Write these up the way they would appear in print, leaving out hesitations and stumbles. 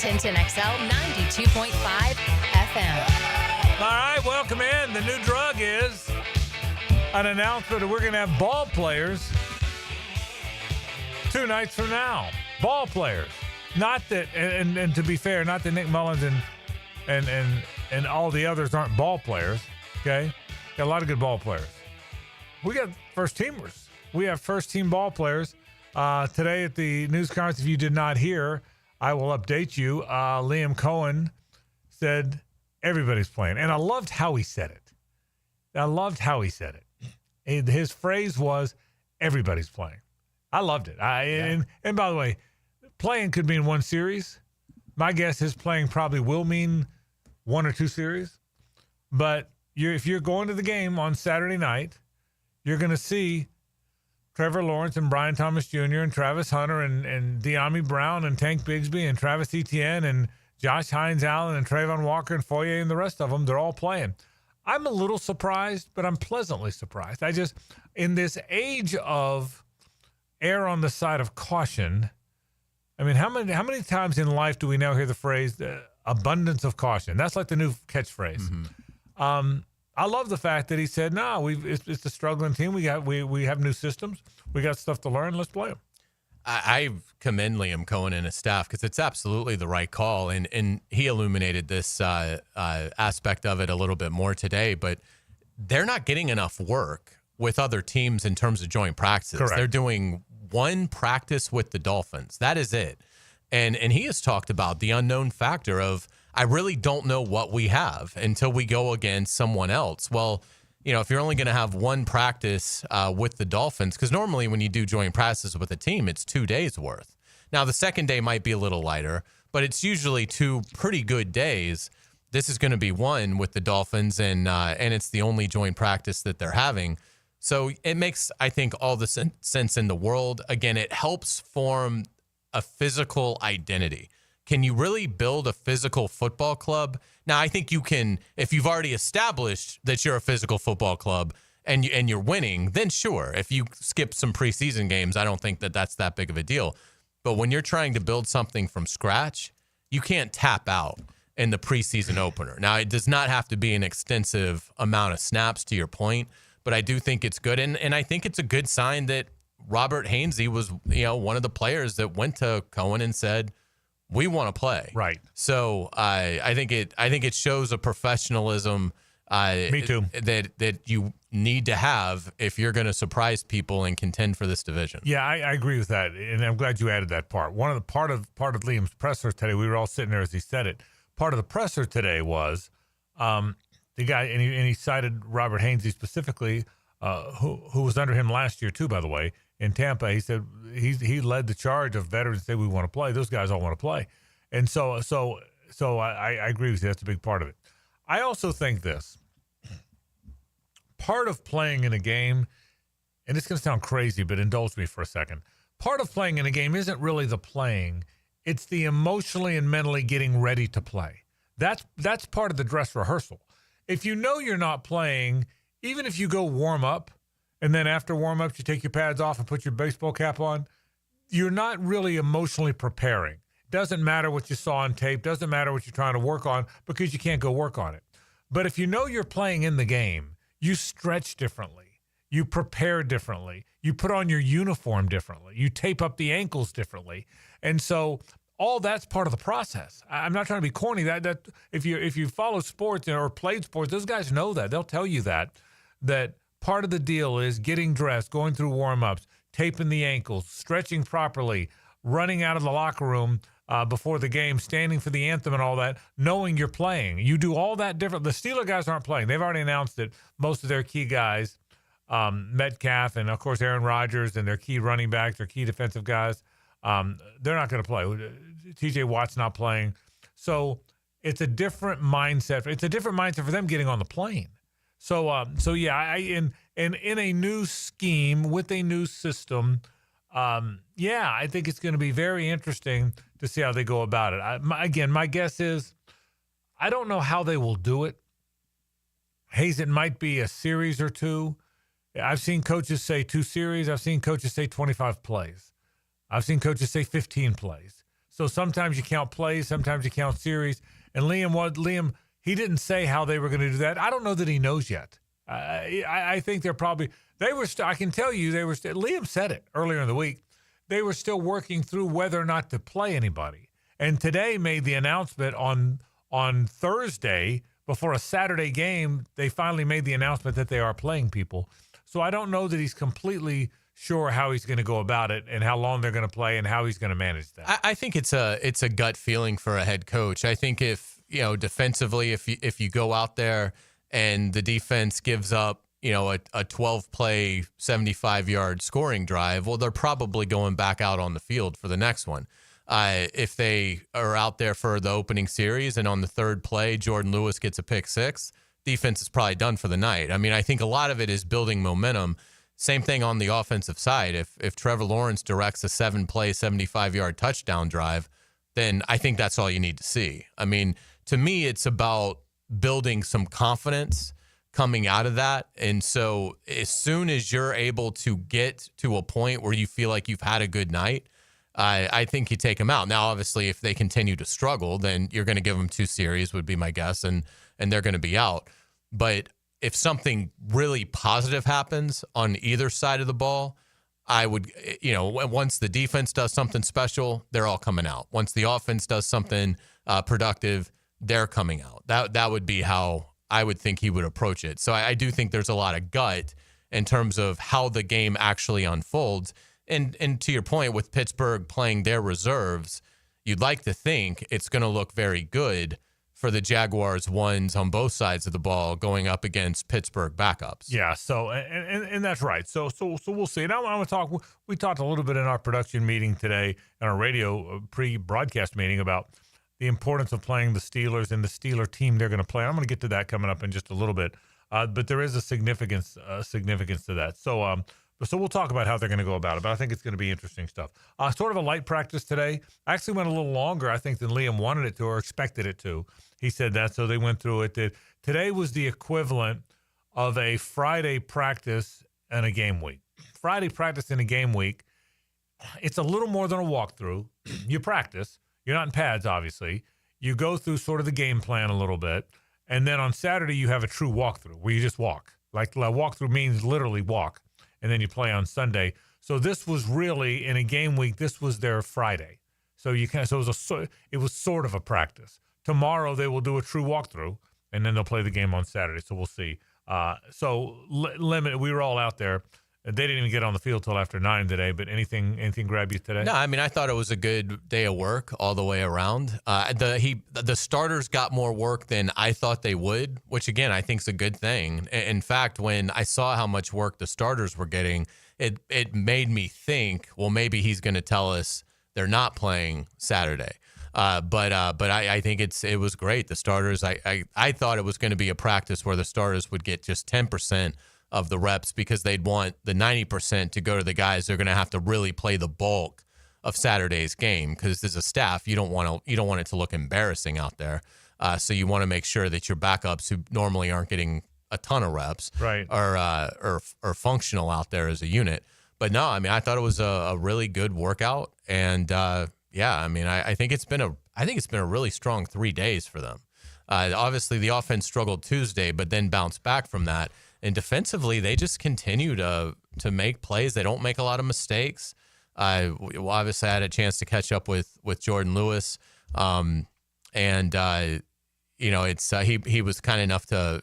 Tintin XL 92.5 FM. All right, welcome in. The new drug is an announcement that we're going to have ball players 2 nights from now. Ball players. Not that, and to be fair, not that Nick Mullins and all the others aren't ball players, okay? Got a lot of good ball players. We got first teamers. We have first team ball players. Today at the news conference, if you did not hear, I will update you. Liam Cohen said everybody's playing. And I loved how he said it. His phrase was, everybody's playing. I loved it. And by the way, playing could mean one series. My guess is playing probably will mean 1 or 2 series. But if you're going to the game on Saturday night, you're going to see Trevor Lawrence and Brian Thomas Jr. and Travis Hunter and De'Ami Brown and Tank Bigsby and Travis Etienne and Josh Hines Allen and Trayvon Walker and Foye and the rest of them, they're all playing. I'm a little surprised, but I'm pleasantly surprised. In this age of err on the side of caution, I mean, how many times in life do we now hear the phrase abundance of caution? That's like the new catchphrase. Mm-hmm. I love the fact that he said, "No, it's a struggling team. We have new systems. We got stuff to learn. Let's play them." I commend Liam Cohen and his staff because it's absolutely the right call, and he illuminated this aspect of it a little bit more today. But they're not getting enough work with other teams in terms of joint practices. Correct. They're doing one practice with the Dolphins. That is it. And he has talked about the unknown factor of, I really don't know what we have until we go against someone else. Well, if you're only going to have one practice with the Dolphins, because normally when you do joint practices with a team, it's 2 days worth. Now, the second day might be a little lighter, but it's usually 2 pretty good days. This is going to be one with the Dolphins, and it's the only joint practice that they're having. So it makes, I think, all the sense in the world. Again, it helps form a physical identity. Can you really build a physical football club? Now, I think you can, if you've already established that you're a physical football club and you're winning, then sure. If you skip some preseason games, I don't think that's that big of a deal. But when you're trying to build something from scratch, you can't tap out in the preseason opener. Now, it does not have to be an extensive amount of snaps, to your point, but I do think it's good. And I think it's a good sign that Robert Hainsey was, one of the players that went to Cohen and said, we want to play. Right. So I think it shows a professionalism Me too. that you need to have if you're going to surprise people and contend for this division. Yeah, I agree with that, and I'm glad you added that part. Part of Liam's presser today, we were all sitting there as he said it. Part of the presser today was the guy, and he cited Robert Hainsey specifically, who was under him last year too, by the way, in Tampa. He said he led the charge of veterans say we want to play. Those guys all want to play, and so I agree with you. That's a big part of it. I also think this. Part of playing in a game, and it's going to sound crazy, but indulge me for a second. Part of playing in a game isn't really the playing. It's the emotionally and mentally getting ready to play. That's part of the dress rehearsal. If you know you're not playing, even if you go warm up, and then after warm-ups you take your pads off and put your baseball cap on, you're not really emotionally preparing. Doesn't matter what you saw on tape. Doesn't matter what you're trying to work on because you can't go work on it. But if you know you're playing in the game, you stretch differently. You prepare differently. You put on your uniform differently. You tape up the ankles differently. And so all that's part of the process. I'm not trying to be corny. That if you follow sports or played sports, those guys know that. They'll tell you that part of the deal is getting dressed, going through warm-ups, taping the ankles, stretching properly, running out of the locker room before the game, standing for the anthem and all that, knowing you're playing. You do all that different. The Steeler guys aren't playing. They've already announced that most of their key guys, Metcalf and, of course, Aaron Rodgers and their key running backs, their key defensive guys, they're not going to play. TJ Watt's not playing. So it's a different mindset. It's a different mindset for them getting on the plane. So yeah, in a new scheme with a new system, I think it's going to be very interesting to see how they go about it. My guess is I don't know how they will do it. Hayes, it might be a series or 2. I've seen coaches say 2 series. I've seen coaches say 25 plays. I've seen coaches say 15 plays. So sometimes you count plays, sometimes you count series. And Liam, he didn't say how they were going to do that. I don't know that he knows yet. I think they're probably I can tell you Liam said it earlier in the week. They were still working through whether or not to play anybody. And today made the announcement on Thursday before a Saturday game. They finally made the announcement that they are playing people. So I don't know that he's completely sure how he's going to go about it and how long they're going to play and how he's going to manage that. I think it's a gut feeling for a head coach. I think if defensively, if you go out there and the defense gives up a 12-play 75-yard scoring drive, well, they're probably going back out on the field for the next one. If they are out there for the opening series and on the third play, Jordan Lewis gets a pick six, defense is probably done for the night. I mean, I think a lot of it is building momentum. Same thing on the offensive side. If Trevor Lawrence directs a 7-play, 75-yard touchdown drive, then I think that's all you need to see. I mean, to me, it's about building some confidence coming out of that. And so as soon as you're able to get to a point where you feel like you've had a good night, I think you take them out. Now, obviously, if they continue to struggle, then you're going to give them 2 series would be my guess, and they're going to be out. But if something really positive happens on either side of the ball, I would, once the defense does something special, they're all coming out. Once the offense does something productive, they're coming out. That would be how I would think he would approach it. So I do think there's a lot of gut in terms of how the game actually unfolds. And to your point, with Pittsburgh playing their reserves, you'd like to think it's going to look very good for the Jaguars ones on both sides of the ball going up against Pittsburgh backups. Yeah, so and that's right. So we'll see. Now I want to talk. We talked a little bit in our production meeting today, in our radio pre-broadcast meeting, about the importance of playing the Steelers and the Steeler team they're going to play. I'm going to get to that coming up in just a little bit, but there is a significance to that. So we'll talk about how they're going to go about it, but I think it's going to be interesting stuff. Sort of a light practice today. Actually went a little longer, I think, than Liam wanted it to or expected it to. He said that, so they went through it. Today was the equivalent of a Friday practice and a game week. Friday practice and a game week, it's a little more than a walkthrough. You practice. You're not in pads, obviously. You go through sort of the game plan a little bit, and then on Saturday you have a true walkthrough where you just walk. Like walkthrough means literally walk. And then you play on Sunday. So this was really, in a game week, this was their Friday. So it was sort of a practice. Tomorrow they will do a true walkthrough, and then they'll play the game on Saturday. So we'll see. Limited. We were all out there. They didn't even get on the field till after 9 today. But anything grab you today? No, I mean, I thought it was a good day of work all the way around. The starters got more work than I thought they would, which again I think is a good thing. In fact, when I saw how much work the starters were getting, it made me think, well, maybe he's going to tell us they're not playing Saturday. But I think it was great. The starters, I thought it was going to be a practice where the starters would get just 10% of the reps because they'd want the 90% to go to the guys they're going to have to really play the bulk of Saturday's game, because as a staff you don't want it to look embarrassing out there. So you want to make sure that your backups, who normally aren't getting a ton of reps, right, are functional out there as a unit. But no, I mean, I thought it was a really good workout, and yeah, I mean, I think it's been a really strong 3 days for them. Obviously, the offense struggled Tuesday, but then bounced back from that. And defensively, they just continue to make plays. They don't make a lot of mistakes. Obviously, I had a chance to catch up with Jordan Lewis, and he was kind enough to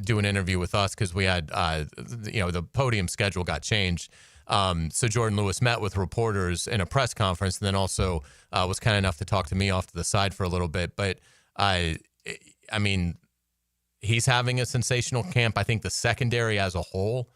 do an interview with us because we had the podium schedule got changed. So Jordan Lewis met with reporters in a press conference, and then also was kind enough to talk to me off to the side for a little bit. But I mean, he's having a sensational camp. I think the secondary as a whole,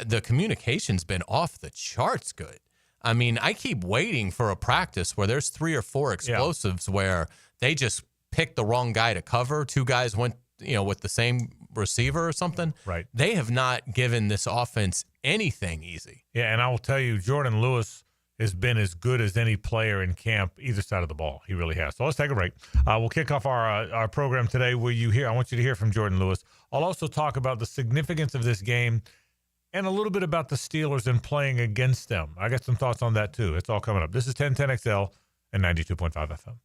the communication's been off the charts good. I mean, I keep waiting for a practice where there's 3 or 4 explosives where they just picked the wrong guy to cover. 2 guys went, with the same receiver or something. Right. They have not given this offense anything easy. Yeah, and I will tell you, Jordan Lewis has been as good as any player in camp, either side of the ball. He really has. So let's take a break. We'll kick off our program today. I want you to hear from Jordan Lewis. I'll also talk about the significance of this game and a little bit about the Steelers and playing against them. I got some thoughts on that too. It's all coming up. This is 1010XL and 92.5 FM.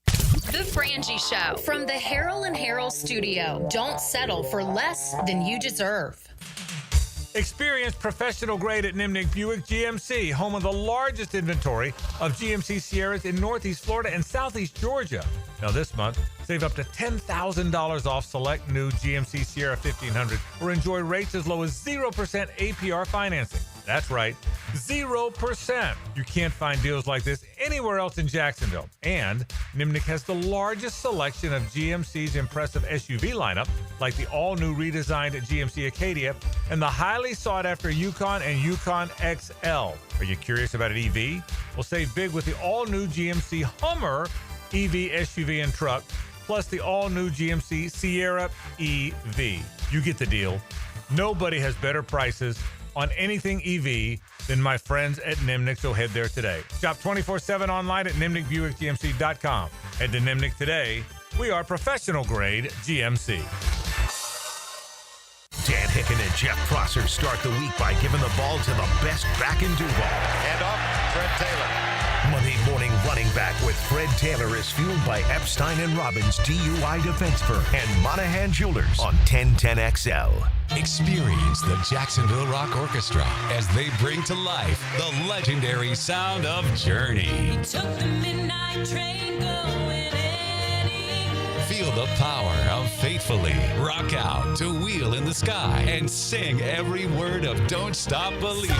The Frangie Show from the Harrell and Harrell studio. Don't settle for less than you deserve. Experience professional grade at Nimnick Buick GMC, home of the largest inventory of GMC Sierras in Northeast Florida and Southeast Georgia. Now this month, save up to $10,000 off select new GMC Sierra 1500 or enjoy rates as low as 0% APR financing. That's right, 0%. You can't find deals like this anywhere else in Jacksonville. And Nimnick has the largest selection of GMC's impressive SUV lineup, like the all-new redesigned GMC Acadia and the highly sought-after Yukon and Yukon XL. Are you curious about an EV? Well, save big with the all-new GMC Hummer EV SUV and truck, plus the all-new GMC Sierra EV. You get the deal. Nobody has better prices on anything EV than my friends at Nimnick, so head there today. Shop 24/7 online at NimnickBuickGMC.com. Head to Nimnick today. We are professional grade GMC. Dan Hicken and Jeff Prosser start the week by giving the ball to the best back in Duval. And off, Fred Taylor. Monday morning running back with Fred Taylor is fueled by Epstein & Robbins DUI Defense Firm and Monahan Jewelers on 1010XL. Experience the Jacksonville Rock Orchestra as they bring to life the legendary sound of Journey. Took the midnight train going Eddie. Feel the power of Faithfully. Rock out to Wheel in the Sky and sing every word of Don't Stop Believing.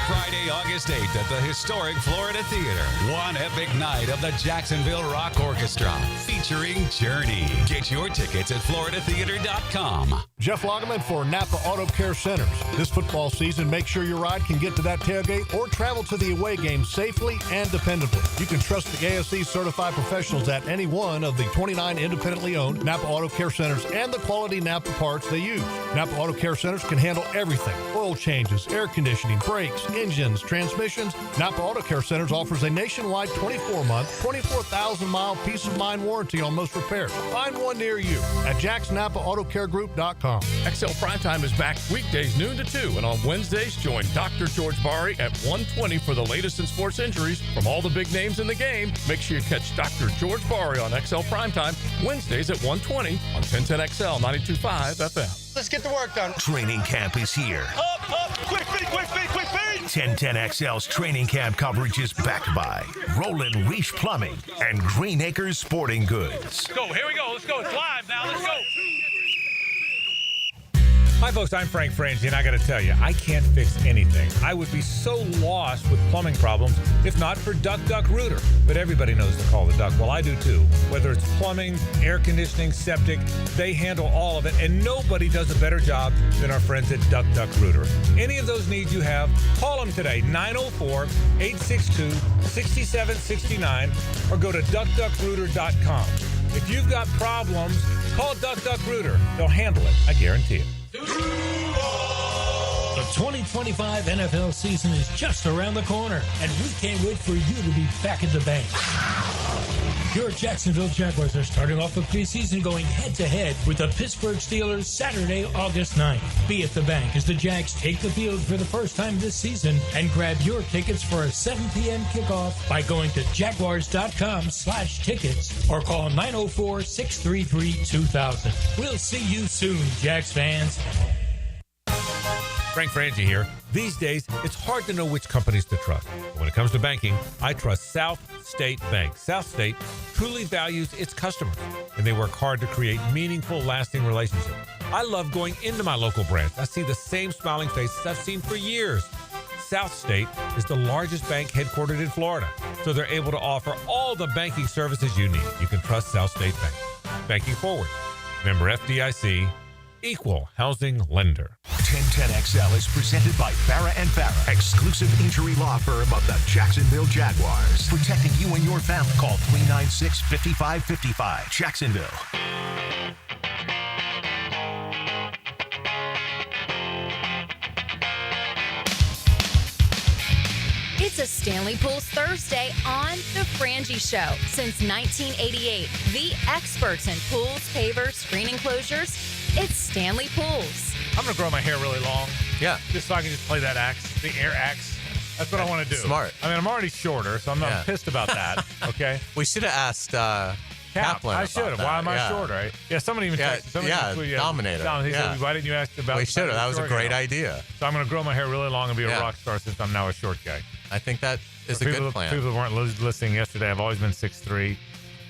Friday, August 8th at the historic Florida Theater. One epic night of the Jacksonville Rock Orchestra featuring Journey. Get your tickets at floridatheater.com. Jeff Lagerman for Napa Auto Care Centers. This football season, make sure your ride can get to that tailgate or travel to the away game safely and dependably. You can trust the ASE certified professionals at any one of the 29 independently owned Napa Auto Care Centers and the quality Napa parts they use. Napa Auto Care Centers can handle everything: oil changes, air conditioning, brakes, engines, transmissions. Napa Auto Care Centers offers a nationwide 24-month, 24,000-mile peace of mind warranty on most repairs. Find one near you at jacksnappaautocaregroup.com. XL Primetime is back weekdays noon to 2, and on Wednesdays, join Dr. George Bari at 1:20 for the latest in sports injuries from all the big names in the game. Make sure you catch Dr. George Bari on XL Primetime Wednesdays at 1:20 on 1010XL 92.5 FM. Let's get the work done. Training camp is here. Up, quick feet, quick feet, quick feet. 1010XL's training camp coverage is backed by Roland Reach Plumbing and Green Acres Sporting Goods. Go, here we go. Let's go. It's live now. Let's go. Hi, folks. I'm Frangie, and I got to tell you, I can't fix anything. I would be so lost with plumbing problems if not for Duck Duck Rooter. But everybody knows to call the Duck. Well, I do too. Whether it's plumbing, air conditioning, septic, they handle all of it, and nobody does a better job than our friends at Duck Duck Rooter. Any of those needs you have, call them today, 904-862-6769, or go to duckduckrooter.com. If you've got problems, call Duck Duck Rooter. They'll handle it. I guarantee it. The 2025 NFL season is just around the corner, and we can't wait for you to be back at the bank. Your Jacksonville Jaguars are starting off the preseason going head-to-head with the Pittsburgh Steelers Saturday, August 9th. Be at the bank as the Jags take the field for the first time this season, and grab your tickets for a 7 p.m. kickoff by going to jaguars.com/tickets or call 904-633-2000. We'll see you soon, Jags fans. Frank Frangie here. These days, it's hard to know which companies to trust. When it comes to banking, I trust South State Bank. South State truly values its customers, and they work hard to create meaningful, lasting relationships. I love going into my local branch. I see the same smiling faces I've seen for years. South State is the largest bank headquartered in Florida, so they're able to offer all the banking services you need. You can trust South State Bank. Banking forward. Member FDIC. Equal housing lender. 1010XL is presented by Farrah & Farrah, exclusive injury law firm of the Jacksonville Jaguars. Protecting you and your family. Call 396-5555. Jacksonville. It's a Stanley Pools Thursday on The Frangie Show. Since 1988, the experts in pools, pavers, screen enclosures, it's Stanley Pools. I'm going to grow my hair really long. Yeah. Just so I can just play that axe, the air axe. That's what I want to do. Smart. I mean, I'm already shorter, so I'm not pissed about that. Okay. We should have asked Kaplan. I should have. Why am I shorter? Yeah, somebody even texted. Dominator. He said, why didn't you ask about We should have. That was a great idea. So I'm going to grow my hair really long and be a rock star since I'm now a short guy. I think that is a good plan. People that weren't listening yesterday, I've always been 6'3".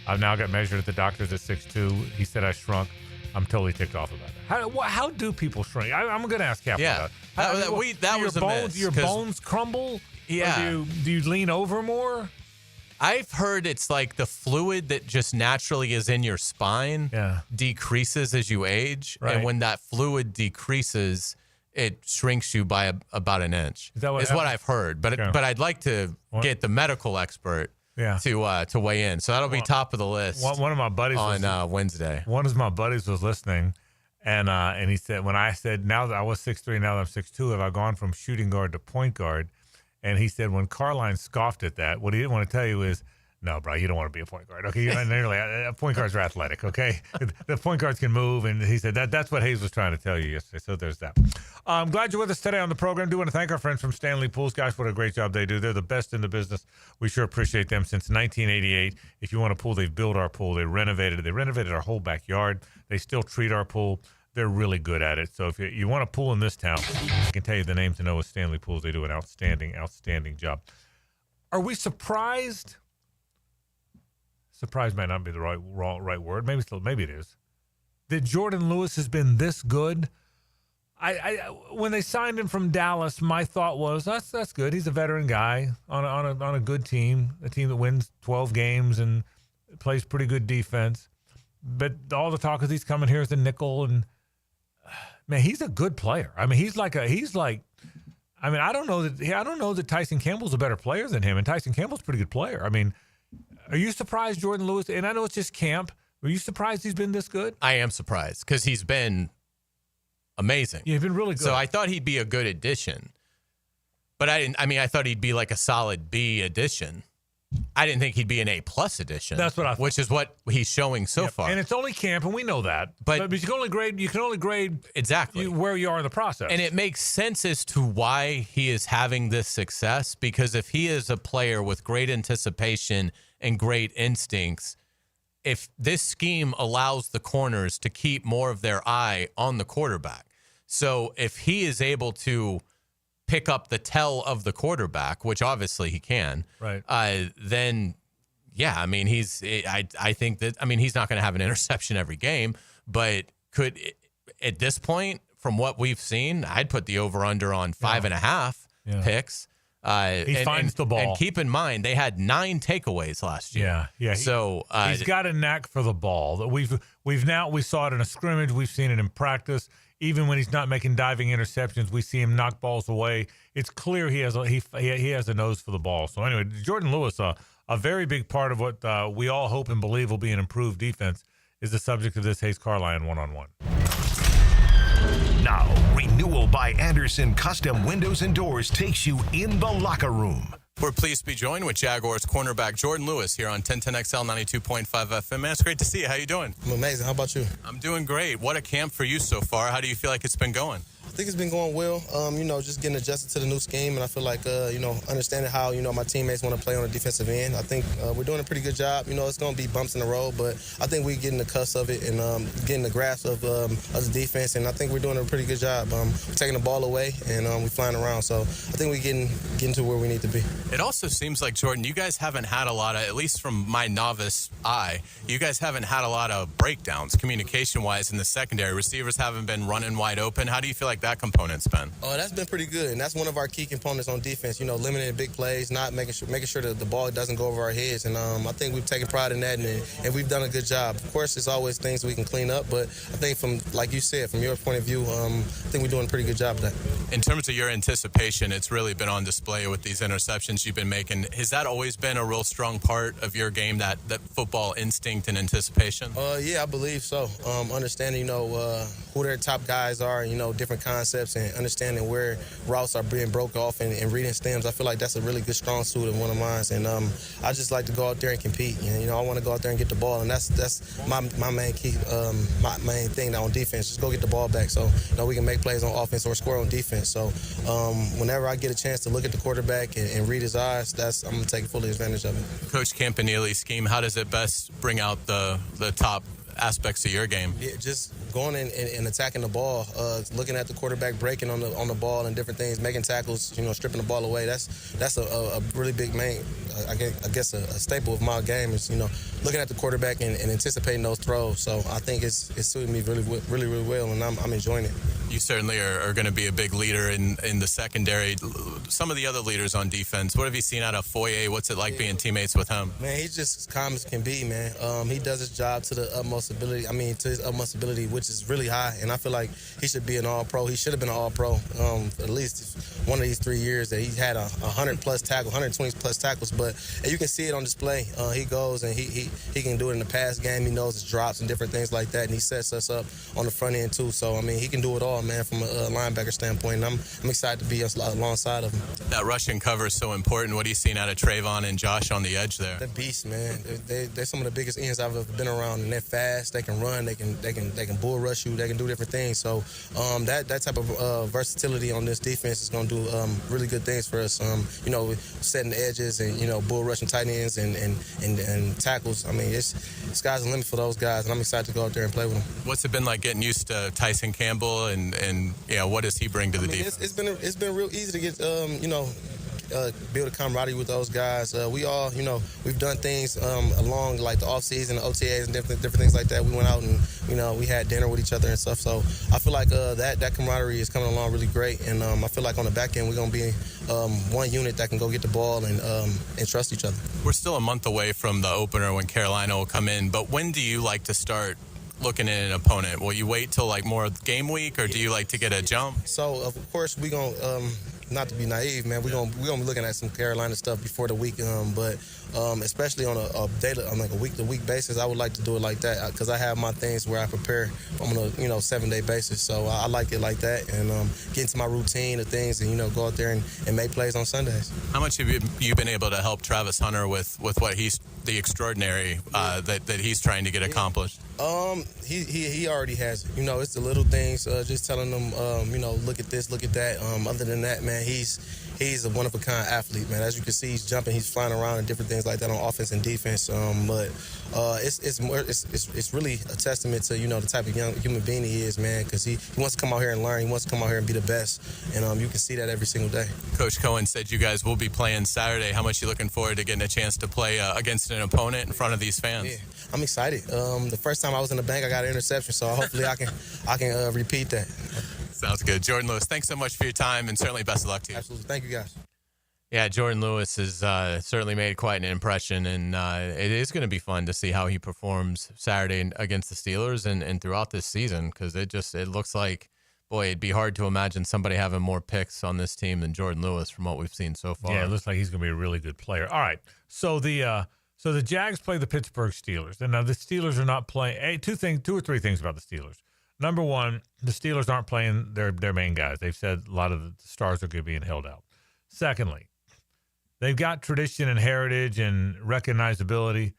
I've now got measured at the doctor's at 6'2". He said I shrunk. I'm totally ticked off about that. How do people shrink? I'm going to ask Kaplan about that. That was a miss. Your bones crumble? Yeah. Or do you lean over more? I've heard it's like the fluid that just naturally is in your spine decreases as you age. Right. And when that fluid decreases, it shrinks you by about an inch. Is what I've heard. But I'd like to get the medical expert to weigh in. So that'll be top of the list. One of my buddies on Wednesday. One of my buddies was listening, and he said, when I said, now that I was 6'3", now that I'm 6'2", have I gone from shooting guard to point guard? And he said, when Carline scoffed at that, what he didn't want to tell you is, no, bro, you don't want to be a point guard. Okay, you're not nearly. Point guards are athletic. Okay, the point guards can move, and he said that's what Hayes was trying to tell you yesterday. So there's that. I'm glad you're with us today on the program. Do want to thank our friends from Stanley Pools, guys. What a great job they do. They're the best in the business. We sure appreciate them since 1988. If you want a pool, they've built our pool. They renovated it. They renovated our whole backyard. They still treat our pool. They're really good at it. So if you want a pool in this town, I can tell you the name to know is Stanley Pools. They do an outstanding job. Are we surprised? Surprised might not be the right word. Maybe it is. That Jordan Lewis has been this good. When they signed him from Dallas, my thought was that's good. He's a veteran guy on a good team, a team that wins 12 games and plays pretty good defense. But all the talk is he's coming here as a nickel, and man, he's a good player. I mean, I don't know that Tyson Campbell's a better player than him, and Tyson Campbell's a pretty good player. I mean, are you surprised Jordan Lewis, and I know it's just camp, are you surprised he's been this good? I am surprised because he's been amazing. Yeah, he's been really good. So I thought he'd be a good addition, but I thought he'd be like a solid B addition. I didn't think he'd be an A+ addition. That's what I thought. Which is what he's showing so far. And it's only camp, and we know that. But you can only grade exactly where you are in the process. And it makes sense as to why he is having this success, because if he is a player with great anticipation and great instincts, if this scheme allows the corners to keep more of their eye on the quarterback. So if he is able to pick up the tell of the quarterback, which obviously he can, right? Then, yeah, I mean, I think that, I mean, he's not going to have an interception every game, but could, at this point, from what we've seen, I'd put the over-under on 5.5 picks. He finds the ball. And keep in mind, they had 9 takeaways last year. Yeah. So he's got a knack for the ball. We saw it in a scrimmage. We've seen it in practice. Even when he's not making diving interceptions, we see him knock balls away. It's clear he has a nose for the ball. So anyway, Jordan Lewis, a very big part of what we all hope and believe will be an improved defense, is the subject of this Hayes Carline one-on-one. Now, Renewal by Anderson Custom Windows and Doors takes you in the locker room. We're pleased to be joined with Jaguars cornerback Jordan Lewis here on 1010XL 92.5 FM. Man, it's great to see you. How you doing? I'm amazing. How about you? I'm doing great. What a camp for you so far. How do you feel like it's been going? I think it's been going well. Just getting adjusted to the new scheme, and I feel like, understanding how, my teammates want to play on the defensive end. I think we're doing a pretty good job. It's going to be bumps in the road, but I think we're getting the cusp of it and getting the grasp of the defense, and I think we're doing a pretty good job. We're taking the ball away, and we're flying around, so I think we're getting to where we need to be. It also seems like, Jordan, you guys haven't had a lot of, at least from my novice eye, you guys haven't had a lot of breakdowns communication-wise in the secondary. Receivers haven't been running wide open. How do you feel like that component's been? Oh, that's been pretty good, and that's one of our key components on defense. Limiting big plays, not making sure that the ball doesn't go over our heads, and I think we've taken pride in that, and we've done a good job. Of course, there's always things we can clean up, but I think from, like you said, from your point of view, I think we're doing a pretty good job of that. In terms of your anticipation, it's really been on display with these interceptions you've been making. Has that always been a real strong part of your game, that football instinct and anticipation? Yeah, I believe so. Understanding, who their top guys are, different concepts and understanding where routes are being broke off and reading stems. I feel like that's a really good strong suit of one of mine. And I just like to go out there and compete. And, I want to go out there and get the ball, and that's my main key, my main thing now on defense. Just go get the ball back so we can make plays on offense or score on defense. So whenever I get a chance to look at the quarterback and read his eyes, I'm going to take fully advantage of it. Coach Campanelli's scheme, how does it best bring out the top aspects of your game? Yeah, just going in and attacking the ball, looking at the quarterback, breaking on the ball and different things, making tackles, stripping the ball away. That's a really big main, I guess a staple of my game is looking at the quarterback and anticipating those throws. So I think it's suiting me really well, and I'm enjoying it. You certainly are going to be a big leader in the secondary. Some of the other leaders on defense, what have you seen out of Foye? What's it like being teammates with him? Man, he's just as calm as can be, man. He does his job to the utmost ability. To his utmost ability, which is really high. And I feel like he should be an All-Pro. He should have been an All-Pro at least one of these 3 years that he's had 100-plus tackles, 120-plus tackles. But you can see it on display. He goes and he can do it in the pass game. He knows his drops and different things like that. And he sets us up on the front end, too. So, he can do it all, man, from a linebacker standpoint. And I'm excited to be alongside of him. That rushing cover is so important. What are you seeing out of Trayvon and Josh on the edge there? They're beasts, man. They're some of the biggest ends I've ever been around, and they're fast. They can run. They can bull rush you. They can do different things. So that type of versatility on this defense is going to do really good things for us. Setting the edges and bull rushing tight ends and tackles. The sky's the limit for those guys, and I'm excited to go out there and play with them. What's it been like getting used to Tyson Campbell and what does he bring to the defense? It's been real easy to get build a camaraderie with those guys. We all, we've done things along like the off season, the OTAs, and different things like that. We went out and we had dinner with each other and stuff. So I feel like that camaraderie is coming along really great, and I feel like on the back end we're gonna be one unit that can go get the ball and trust each other. We're still a month away from the opener when Carolina will come in, but when do you like to start looking at an opponent? Will you wait till like more game week, or do you like to get a jump? So of course we gonna not to be naive, man, we're gonna be looking at some Carolina stuff before the week, but especially on a daily, on like a week-to-week basis, I would like to do it like that because I have my things where I prepare on a 7-day basis. So I like it like that, and get into my routine of things, and go out there and make plays on Sundays. How much have you been able to help Travis Hunter with what he's the extraordinary that he's trying to get accomplished? He already has it. It's the little things, just telling them, look at this, look at that. Other than that, man, he's a one-of-a-kind athlete, man. As you can see, he's jumping, he's flying around and different things like that on offense and defense. But it's really a testament to, the type of young human being he is, man, because he wants to come out here and learn. He wants to come out here and be the best. And you can see that every single day. Coach Cohen said you guys will be playing Saturday. How much are you looking forward to getting a chance to play against an opponent in front of these fans? Yeah, I'm excited. The first time I was in the bank, I got an interception, so hopefully I can repeat that. Sounds good. Jordan Lewis, thanks so much for your time, and certainly best of luck to you. Absolutely. Thank you, guys. Yeah, Jordan Lewis has certainly made quite an impression, and it is going to be fun to see how he performs Saturday against the Steelers and throughout this season, because it looks like, boy, it'd be hard to imagine somebody having more picks on this team than Jordan Lewis from what we've seen so far. Yeah, it looks like he's going to be a really good player. All right, so the Jags play the Pittsburgh Steelers, and now the Steelers are not playing. Two or three things about the Steelers. Number one, the Steelers aren't playing their main guys. They've said a lot of the stars are going to be being held out. Secondly, they've got tradition and heritage and recognizability.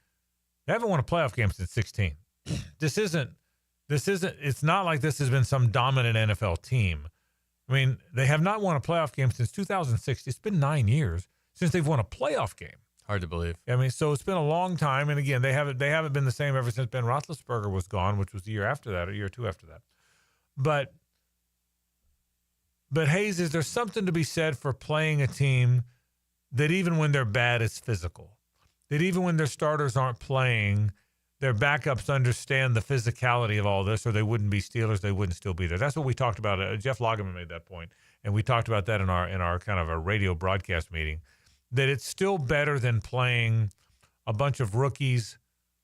They haven't won a playoff game since 16. It's not like this has been some dominant NFL team. They have not won a playoff game since 2006. It's been 9 years since they've won a playoff game. Hard to believe. So it's been a long time. And again, they haven't been the same ever since Ben Roethlisberger was gone, which was the year after that, or a year or two after that. But Hayes, is there something to be said for playing a team that even when they're bad, it's physical? That even when their starters aren't playing, their backups understand the physicality of all this, or they wouldn't be Steelers, they wouldn't still be there. That's what we talked about. Jeff Lageman made that point, and we talked about that in our kind of a radio broadcast meeting, that it's still better than playing a bunch of rookies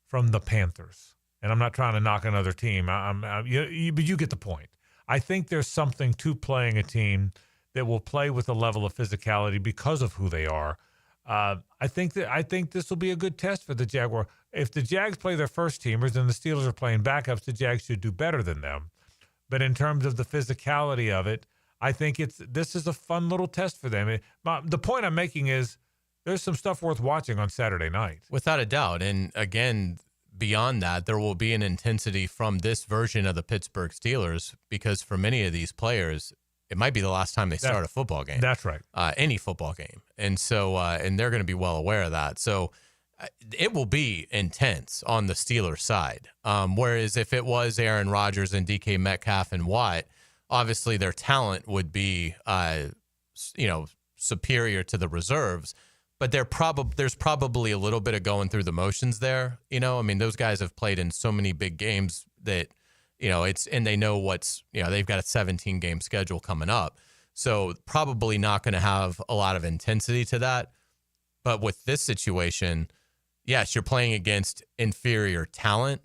from the Panthers. And I'm not trying to knock another team. But you get the point. I think there's something to playing a team that will play with a level of physicality because of who they are. I think this will be a good test for the Jaguars. If the Jags play their first teamers and the Steelers are playing backups, the Jags should do better than them. But in terms of the physicality of it, I think this is a fun little test for them. The point I'm making is there's some stuff worth watching on Saturday night. Without a doubt. And again, beyond that, there will be an intensity from this version of the Pittsburgh Steelers because for many of these players, it might be the last time they start a football game. That's right. Any football game. And so, and they're going to be well aware of that. So it will be intense on the Steelers side. Whereas if it was Aaron Rodgers and DK Metcalf and Watt, obviously their talent would be, superior to the reserves. But there's probably a little bit of going through the motions there. I mean, those guys have played in so many big games that, and they know they've got a 17-game schedule coming up. So probably not going to have a lot of intensity to that. But with this situation, yes, you're playing against inferior talent,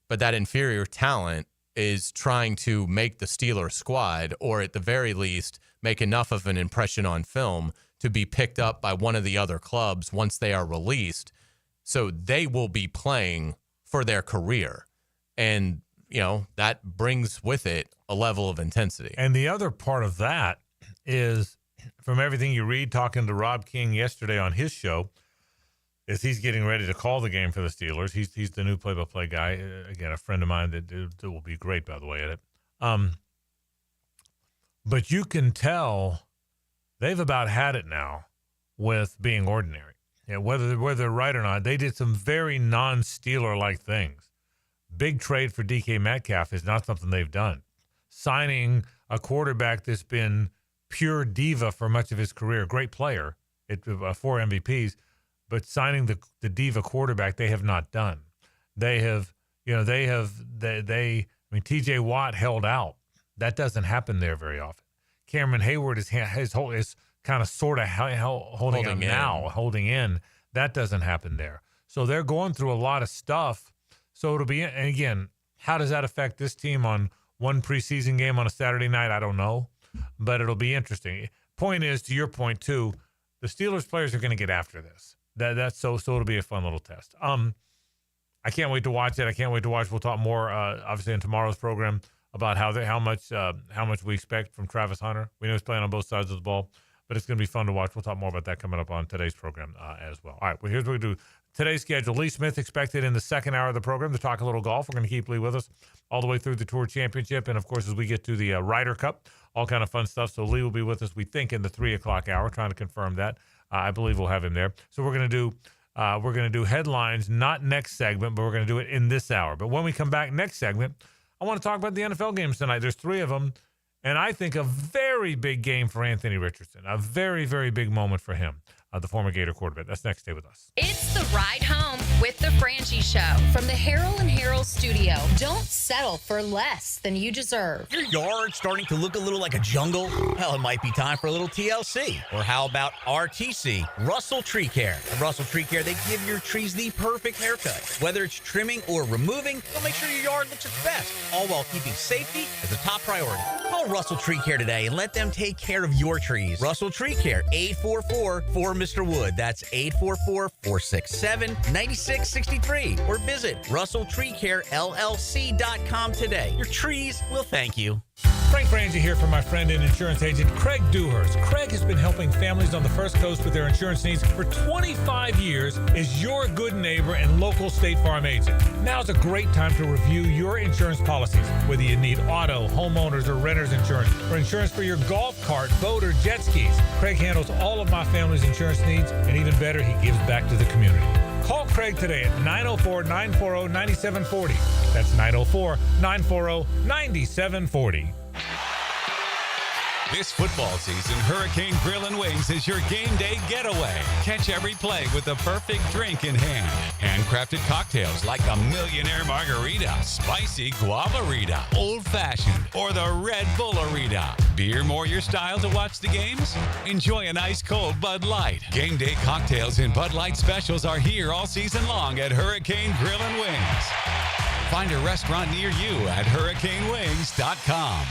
but that inferior talent is trying to make the Steelers squad, or at the very least, make enough of an impression on film to be picked up by one of the other clubs once they are released. So they will be playing for their career. And, that brings with it a level of intensity. And the other part of that is, from everything you read, talking to Rob King yesterday on his show, is he's getting ready to call the game for the Steelers. He's the new play-by-play guy. Again, a friend of mine that will be great, by the way, at it. But you can tell they've about had it now with being ordinary. Whether they're right or not, they did some very non-Steeler-like things. Big trade for DK Metcalf is not something they've done. Signing a quarterback that's been pure diva for much of his career, great player, 4 MVPs, but signing the diva quarterback they have not done. TJ Watt held out. That doesn't happen there very often. Cameron Hayward is kind of sort of holding in. That doesn't happen there. So they're going through a lot of stuff. So it'll be, and again, how does that affect this team on one preseason game on a Saturday night? I don't know, but it'll be interesting. Point is, to your point too, the Steelers players are going to get after this. So it'll be a fun little test. I can't wait to watch it. I can't wait to watch. We'll talk more, obviously, in tomorrow's program about how much we expect from Travis Hunter. We know he's playing on both sides of the ball, but it's going to be fun to watch. We'll talk more about that coming up on today's program as well. All right, well, here's what we do. Today's schedule. Lee Smith expected in the second hour of the program to talk a little golf. We're going to keep Lee with us all the way through the Tour Championship, and of course, as we get to the Ryder Cup, all kind of fun stuff. So Lee will be with us, we think, in the 3 o'clock hour, trying to confirm that. I believe we'll have him there. So we're going to do headlines, not next segment, but we're going to do it in this hour. But when we come back next segment, I want to talk about the NFL games tonight. There's 3 of them, and I think a very big game for Anthony Richardson, a very, very big moment for him, the former Gator quarterback. That's next. Stay with us. It's the ride home with the Frangie Show from the Harold and Harold studio. Don't settle for less than you deserve. Your yard starting to look a little like a jungle? Well, it might be time for a little TLC. Or how about RTC, Russell Tree Care? At Russell Tree Care, they give your trees the perfect haircut. Whether it's trimming or removing, they'll make sure your yard looks its best, all while keeping safety as a top priority. Call Russell Tree Care today and let them take care of your trees. Russell Tree Care, 844-4Mr. Wood. That's 844-467-9663. Or visit RussellTreeCareLLC.com today. Your trees will thank you. Frank Frangie here for my friend and insurance agent, Craig Dewhurst. Craig has been helping families on the First Coast with their insurance needs for 25 years, is your good neighbor and local State Farm agent. Now's a great time to review your insurance policies, whether you need auto, homeowners, or renter's insurance, or insurance for your golf cart, boat, or jet skis. Craig handles all of my family's insurance needs, and even better, he gives back to the community. Call Craig today at 904-940-9740. That's 904-940-9740. This football season, Hurricane Grill and Wings is your game day getaway. Catch every play with the perfect drink in hand. Handcrafted cocktails like the Millionaire Margarita, Spicy Guavarita, Old Fashioned, or the Red Bullerita. Beer more your style to watch the games? Enjoy an ice cold Bud Light. Game day cocktails and Bud Light specials are here all season long at Hurricane Grill and Wings. Find a restaurant near you at hurricanewings.com.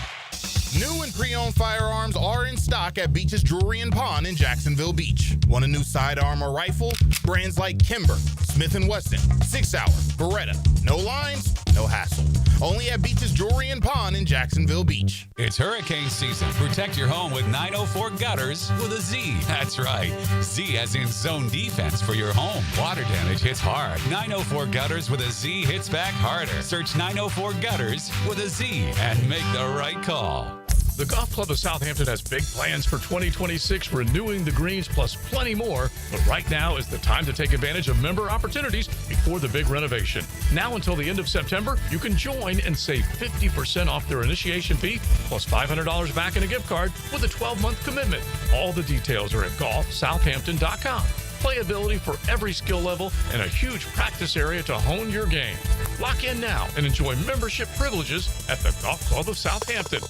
New and pre-owned firearms are in stock at Beach's Jewelry and Pawn in Jacksonville Beach. Want a new sidearm or rifle? Brands like Kimber, Smith & Wesson, 6 Hour, Beretta. No lines, no hassle. Only at Beach's Jewelry and Pawn in Jacksonville Beach. It's hurricane season. Protect your home with 904 Gutters with a Z. That's right. Z as in zone defense for your home. Water damage hits hard. 904 Gutters with a Z hits back harder. Search 904 Gutters with a Z and make the right call. The Golf Club of Southampton has big plans for 2026, renewing the greens plus plenty more. But right now is the time to take advantage of member opportunities before the big renovation. Now until the end of September, you can join and save 50% off their initiation fee plus $500 back in a gift card with a 12-month commitment. All the details are at golfsouthampton.com. Playability for every skill level and a huge practice area to hone your game. Lock in now and enjoy membership privileges at the Golf Club of Southampton.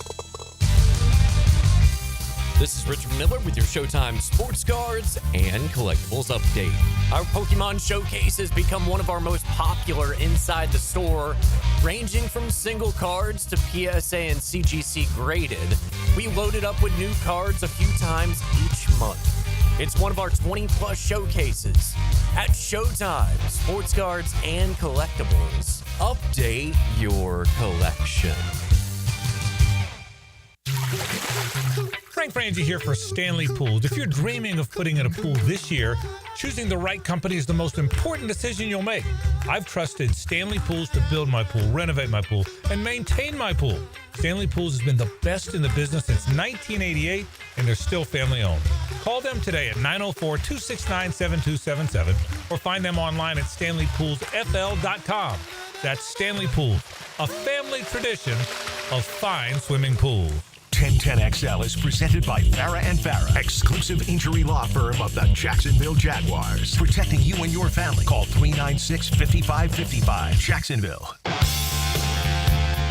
This is Richard Miller with your Showtime Sports Cards and Collectibles Update. Our Pokemon Showcase has become one of our most popular inside the store, ranging from single cards to PSA and CGC graded. We load it up with new cards a few times each month. It's one of our 20-plus showcases. At Showtime, Sports Cards and Collectibles, update your collection. Frangie here for Stanley Pools. If you're dreaming of putting in a pool this year, choosing the right company is the most important decision you'll make. I've trusted Stanley Pools to build my pool, renovate my pool, and maintain my pool. Stanley Pools has been the best in the business since 1988, and they're still family owned. Call them today at 904-269-7277 or find them online at StanleyPoolsFL.com. That's Stanley Pools, a family tradition of fine swimming pools. 1010XL is presented by Farah and Farah, exclusive injury law firm of the Jacksonville Jaguars. Protecting you and your family. Call 396-5555. Jacksonville.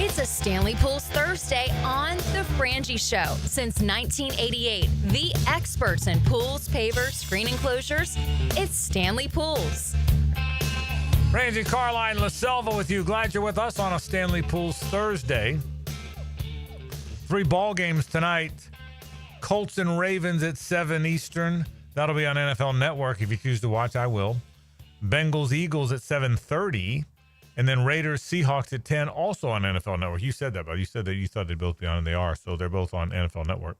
It's a Stanley Pools Thursday on The Frangie Show. Since 1988, the experts in pools, pavers, screen enclosures, it's Stanley Pools. Frangie, Carline, LaSelva with you. Glad you're with us on a Stanley Pools Thursday. 3 ball games tonight. Colts and Ravens at 7 Eastern. That'll be on NFL Network. If you choose to watch, I will. Bengals, Eagles at 7:30. And then Raiders, Seahawks at 10, also on NFL Network. You said that, but you said that you thought they'd both be on, and they are. So they're both on NFL Network.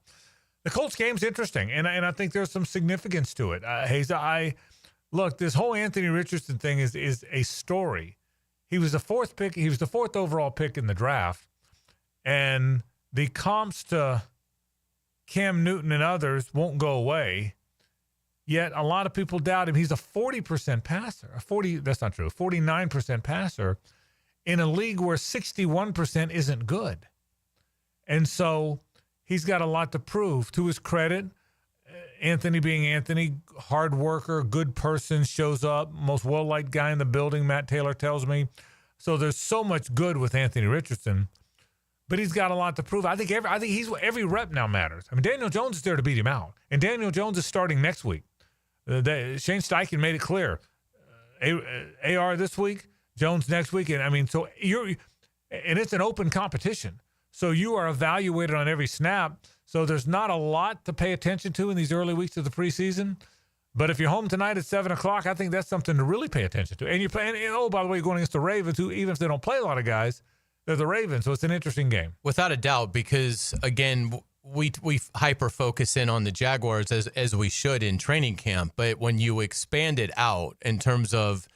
The Colts game's interesting, and I think there's some significance to it. Hayes, look, this whole Anthony Richardson thing is a story. He was the 4th pick. He was the 4th overall pick in the draft. And the comps to Cam Newton and others won't go away. Yet a lot of people doubt him. He's a 40% passer. That's not true. 49% passer in a league where 61% isn't good. And so he's got a lot to prove. To his credit, Anthony being Anthony, hard worker, good person, shows up, most well-liked guy in the building, Matt Taylor tells me. So there's so much good with Anthony Richardson. But he's got a lot to prove. I think every rep now matters. I mean, Daniel Jones is there to beat him out, and Daniel Jones is starting next week. Shane Steichen made it clear. AR this week, Jones next week, and I mean, so and it's an open competition. So you are evaluated on every snap. So there's not a lot to pay attention to in these early weeks of the preseason. But if you're home tonight at 7:00, I think that's something to really pay attention to. And you're playing. Oh, by the way, you're going against the Ravens, who even if they don't play a lot of guys, they're the Ravens, so it's an interesting game. Without a doubt, because, again, we hyper-focus in on the Jaguars as we should in training camp, but when you expand it out in terms of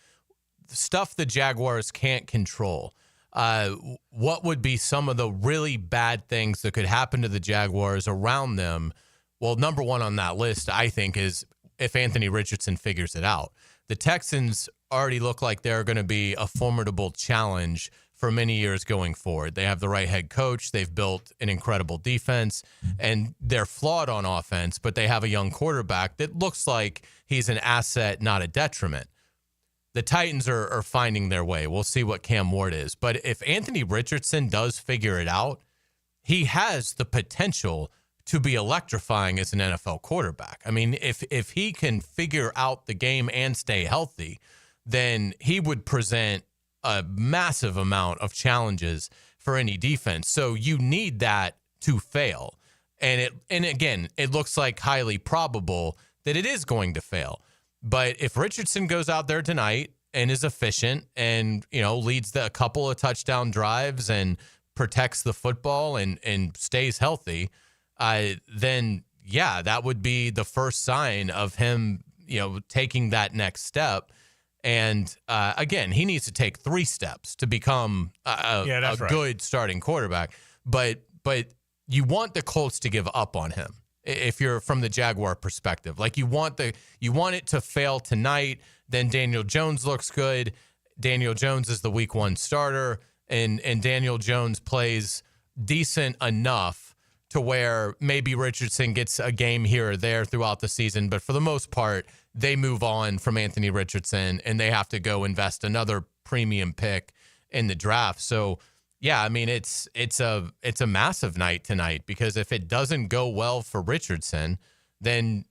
stuff the Jaguars can't control, what would be some of the really bad things that could happen to the Jaguars around them? Well, number one on that list, I think, is if Anthony Richardson figures it out. The Texans already look like they're going to be a formidable challenge for many years going forward. They have the right head coach. They've built an incredible defense, and they're flawed on offense, but they have a young quarterback that looks like he's an asset, not a detriment. The Titans are finding their way. We'll see what Cam Ward is. But if Anthony Richardson does figure it out, he has the potential to be electrifying as an NFL quarterback. I mean, if he can figure out the game and stay healthy, then he would present a massive amount of challenges for any defense. So you need that to fail. And again, it looks like highly probable that it is going to fail. But if Richardson goes out there tonight and is efficient and, leads a couple of touchdown drives and protects the football and stays healthy, then, yeah, that would be the first sign of him, taking that next step. And, again, he needs to take 3 steps to become a good starting quarterback. But you want the Colts to give up on him if you're from the Jaguar perspective. Like you want it to fail tonight, then Daniel Jones looks good. Daniel Jones is the week 1 starter, and Daniel Jones plays decent enough to where maybe Richardson gets a game here or there throughout the season, but for the most part, they move on from Anthony Richardson and they have to go invest another premium pick in the draft. So yeah, I mean, it's a massive night tonight, because if it doesn't go well for Richardson, then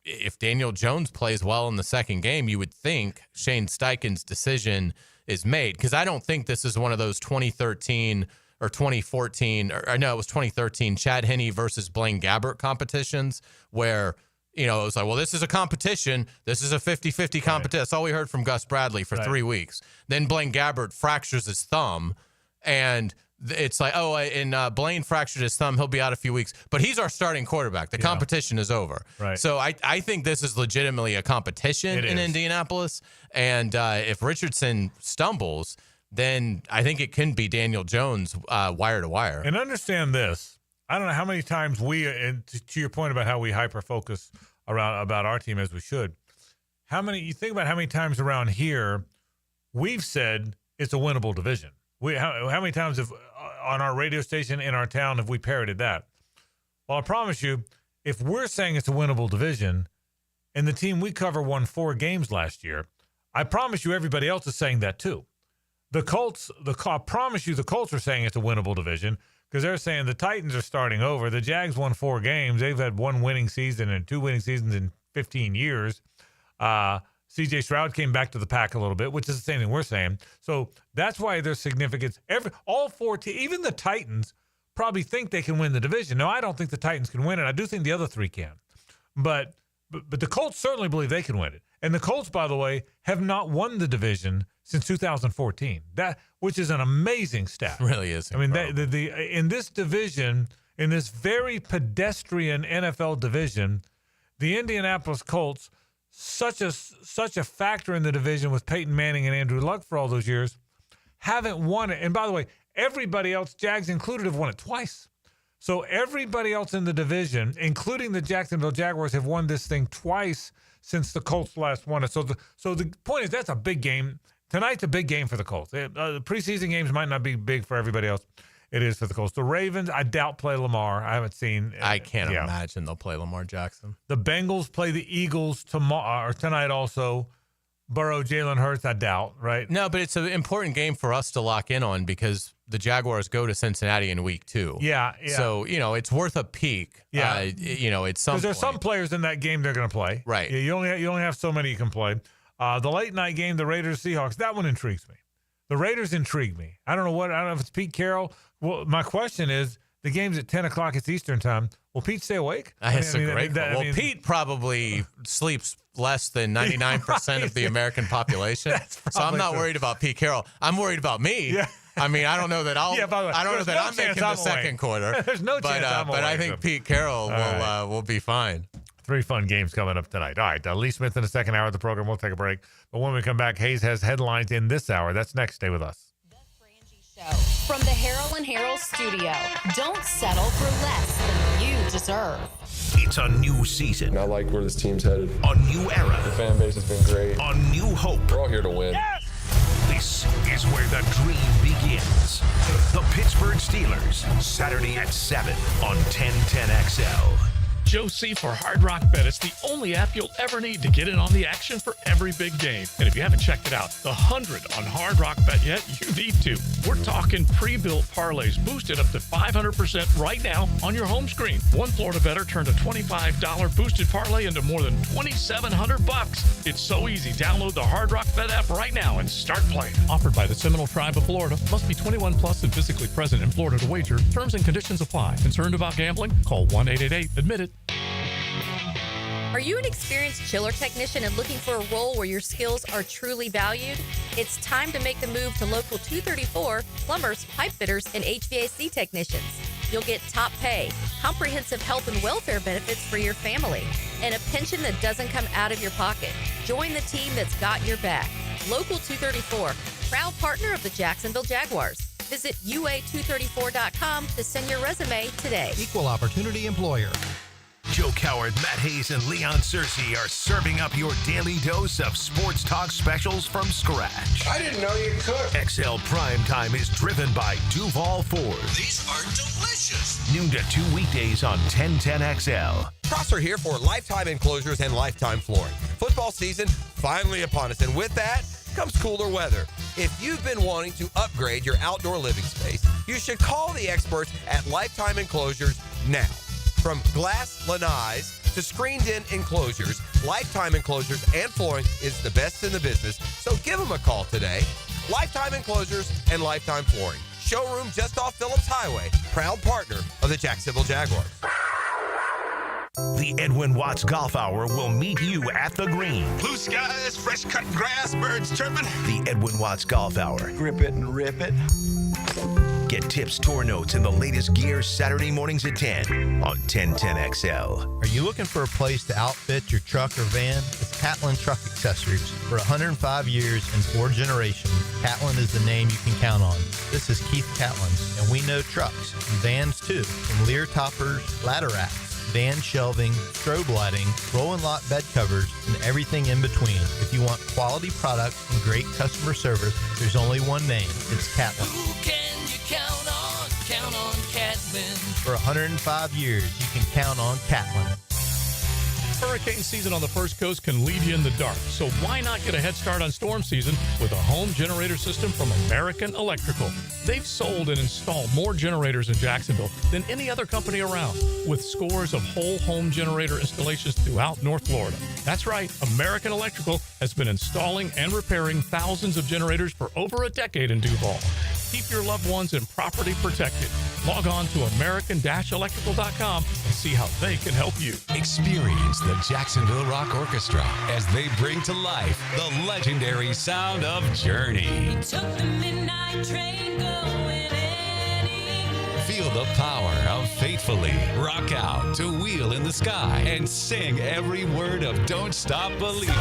if Daniel Jones plays well in the second game, you would think Shane Steichen's decision is made, because I don't think this is one of those 2013 or 2014, or no, it was 2013 Chad Henne versus Blaine Gabbert competitions where, it was like, well, this is a competition. This is a 50-50 competition. That's all we heard from Gus Bradley for 3 weeks. Then Blaine Gabbert fractures his thumb. And it's like, and Blaine fractured his thumb. He'll be out a few weeks. But he's our starting quarterback. The competition is over. Right. So I think this is legitimately a competition in Indianapolis. And if Richardson stumbles, then I think it can be Daniel Jones wire to wire. And understand this. I don't know how many times and to your point about how we hyper-focus about our team as we should. You think about how many times around here we've said it's a winnable division. How many times on our radio station in our town have we parroted that? Well, I promise you, if we're saying it's a winnable division and the team we cover won 4 games last year, I promise you everybody else is saying that too. The Colts, I promise you the Colts are saying it's a winnable division because they're saying the Titans are starting over. The Jags won 4 games. They've had 1 winning season and 2 winning seasons in 15 years. C.J. Stroud came back to the pack a little bit, which is the same thing we're saying. So that's why there's significance. All 4 teams, even the Titans, probably think they can win the division. No, I don't think the Titans can win it. I do think the other 3 can. But the Colts certainly believe they can win it. And the Colts, by the way, have not won the division since 2014. Which is an amazing stat. It really is. Incredible. I mean, in this division, in this very pedestrian NFL division, the Indianapolis Colts, such a factor in the division with Peyton Manning and Andrew Luck for all those years, haven't won it. And by the way, everybody else, Jags included, have won it twice. So everybody else in the division, including the Jacksonville Jaguars, have won this thing twice since the Colts last won it. So the point is, that's a big game. Tonight's a big game for the Colts. The preseason games might not be big for everybody else. It is for the Colts. The Ravens, I doubt, play Lamar. I haven't seen. I can't imagine they'll play Lamar Jackson. The Bengals play the Eagles tonight also. Burrow, Jalen Hurts, I doubt, right? No, but it's an important game for us to lock in on because the Jaguars go to Cincinnati in week 2. Yeah. So, it's worth a peek. Yeah. It's some. Because there's some players in that game they're going to play. Right. You only have so many you can play. The late night game, the Raiders-Seahawks, that one intrigues me. The Raiders intrigue me. I don't know if it's Pete Carroll. Well, my question is, the game's at 10 o'clock. It's Eastern time. Will Pete stay awake? That's a great question. Pete probably sleeps less than 99% of the American population. So I'm not worried about Pete Carroll. I'm worried about me. Yeah. I mean, I don't know that I don't know that I'm making the second quarter. There's no chance I'm awake. But I think Pete Carroll will be fine. 3 fun games coming up tonight. All right, Lee Smith in the second hour of the program. We'll take a break. But when we come back, Hayes has headlines in this hour. That's next. Stay with us. The Frangie Show from the Harold and Harold studio. Don't settle for less than you deserve. It's a new season. I like where this team's headed. A new era. The fan base has been great. A new hope. We're all here to win. Yes! This is where the dream begins. The Pittsburgh Steelers, Saturday at 7 on 1010XL. Joe C for Hard Rock Bet. It's the only app you'll ever need to get in on the action for every big game. And if you haven't checked it out, the 100 on Hard Rock Bet yet, you need to. We're talking pre-built parlays boosted up to 500% right now on your home screen. One Florida bettor turned a $25 boosted parlay into more than $2,700. It's so easy. Download the Hard Rock Bet app right now and start playing. Offered by the Seminole Tribe of Florida. Must be 21 plus and physically present in Florida to wager. Terms and conditions apply. Concerned about gambling? Call 1-888-ADMIT-IT. Are you an experienced chiller technician and looking for a role where your skills are truly valued? It's time to make the move to Local 234, plumbers, pipe fitters, and HVAC technicians. You'll get top pay, comprehensive health and welfare benefits for your family, and a pension that doesn't come out of your pocket. Join the team that's got your back. Local 234, proud partner of the Jacksonville Jaguars. Visit UA234.com to send your resume today. Equal opportunity employer. Joe Coward, Matt Hayes, and Leon Searcy are serving up your daily dose of sports talk specials from scratch. I didn't know you could. XL Primetime is driven by Duval Ford. These are delicious. Noon to 2 weekdays on 1010XL. Prosser here for Lifetime Enclosures and Lifetime Flooring. Football season finally upon us, and with that comes cooler weather. If you've been wanting to upgrade your outdoor living space, you should call the experts at Lifetime Enclosures now. From glass lanais to screened-in enclosures, Lifetime Enclosures and Flooring is the best in the business, so give them a call today. Lifetime Enclosures and Lifetime Flooring. Showroom just off Phillips Highway. Proud partner of the Jacksonville Jaguars. The Edwin Watts Golf Hour will meet you at the green. Blue skies, fresh cut grass, birds chirping. The Edwin Watts Golf Hour. Grip it and rip it. Get tips, tour notes, and the latest gear Saturday mornings at 10 on 1010XL. Are you looking for a place to outfit your truck or van? It's Catlin Truck Accessories. For 105 years and 4 generations, Catlin is the name you can count on. This is Keith Catlin, and we know trucks and vans too, from Lear toppers, ladder racks, van shelving, strobe lighting, roll and lock bed covers, and everything in between. If you want quality products and great customer service, there's only one name. It's Catlin. Who can you count on? Count on Catlin. For 105 years, you can count on Catlin. Hurricane season on the First Coast can lead you in the dark, so why not get a head start on storm season with a home generator system from American Electrical? They've sold and installed more generators in Jacksonville than any other company around, with scores of whole home generator installations throughout North Florida. That's right, American Electrical has been installing and repairing thousands of generators for over a decade in Duval. Keep your loved ones and property protected. Log on to American-Electrical.com and see how they can help you. Experience the Jacksonville Rock Orchestra as they bring to life the legendary sound of Journey. Took the midnight train going anywhere. Feel the power of Faithfully. Rock out to Wheel in the Sky and sing every word of Don't Stop Believing.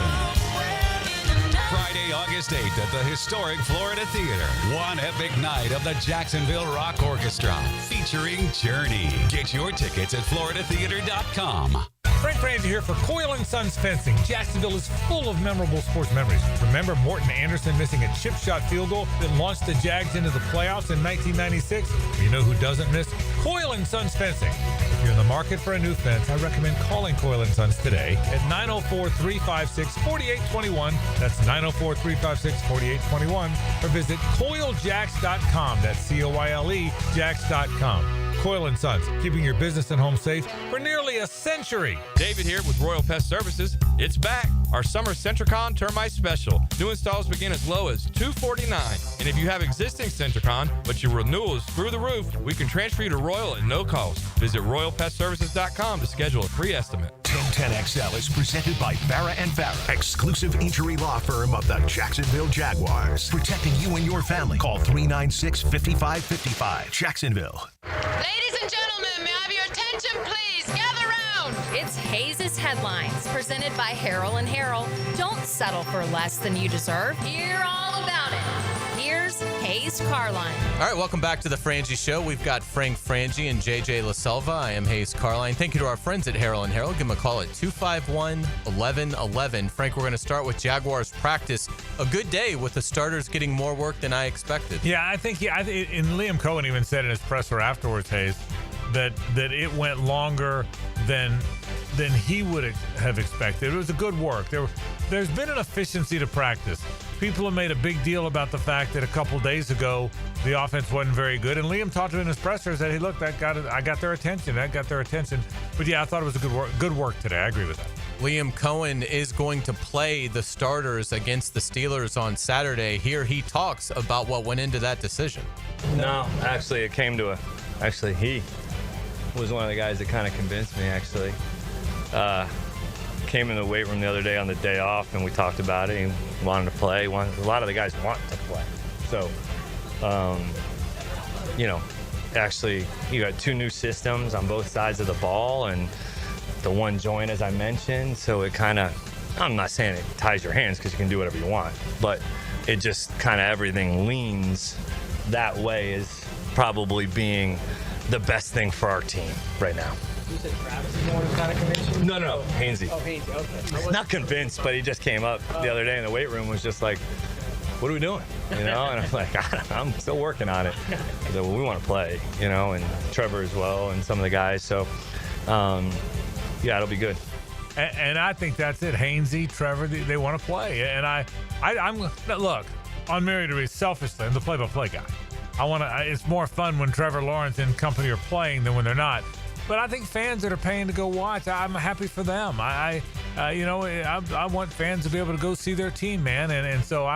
Friday, August 8th at the historic Florida Theater. One epic night of the Jacksonville Rock Orchestra featuring Journey. Get your tickets at floridatheater.com. Frank Frangie here for Coyle & Sons Fencing. Jacksonville is full of memorable sports memories. Remember Morton Anderson missing a chip shot field goal that launched the Jags into the playoffs in 1996? You know who doesn't miss? Coyle & Sons Fencing. If you're in the market for a new fence, I recommend calling Coyle & Sons today at 904-356-4821. That's 904-356-4821. Or visit CoyleJacks.com. That's C-O-Y-L-E, Jacks.com. Coyle & Sons, keeping your business and home safe for nearly a century. David here with Royal Pest Services. It's back. Our summer Centricon Termite Special. New installs begin as low as $249. And if you have existing Centricon, but your renewal is through the roof, we can transfer you to Royal at no cost. Visit RoyalPestServices.com to schedule a free estimate. 1010XL is presented by Farah & Farah, exclusive injury law firm of the Jacksonville Jaguars. Protecting you and your family. Call 396-5555. Jacksonville. Ladies and gentlemen, may I have your attention, please? Gather round. It's Hayes' Headlines, presented by Harrell & Harrell. Don't settle for less than you deserve. Hear all about it. Here's Hayes Carline. All right, welcome back to the Frangie Show. We've got Frank Frangie and JJ LaSelva. I am Hayes Carline. Thank you to our friends at Harrell & Harrell. Give them a call at 251-1111. Frank, we're going to start with Jaguars practice. A good day with the starters getting more work than I expected. Yeah, I think, and Liam Cohen even said in his presser afterwards, Hayes, that it went longer than he would have expected. It was a good work. There's been an efficiency to practice. People have made a big deal about the fact that a couple days ago the offense wasn't very good, and Liam talked to in his presser and said, "Hey, look, I got their attention. That got their attention." But yeah, I thought it was a good work today. I agree with that. Liam Cohen is going to play the starters against the Steelers on Saturday. Here he talks about what went into that decision. No, actually, it came to he was one of the guys that kind of convinced me, actually. Came in the weight room the other day on the day off, and we talked about it. He wanted to play. A lot of the guys want to play. So, actually, you got 2 new systems on both sides of the ball, and the one joint, as I mentioned. So it kind of, I'm not saying it ties your hands because you can do whatever you want, but it just kind of everything leans that way as probably being the best thing for our team right now. You said Travis is the one who kind of convinced you? No, Hainsey. Oh, Hainsey, okay. Not convinced, but he just came up the other day in the weight room, was just like, what are we doing? And I'm like, I'm still working on it. I said, well, we want to play, and Trevor as well, and some of the guys. So, yeah, it'll be good. And I think that's it. Hainsey, Trevor, they want to play. And I'm look, on Mary Reese, selfishly, I'm the play-by-play guy. It's more fun when Trevor Lawrence and company are playing than when they're not. But I think fans that are paying to go watch, I'm happy for them. I want fans to be able to go see their team, man. And so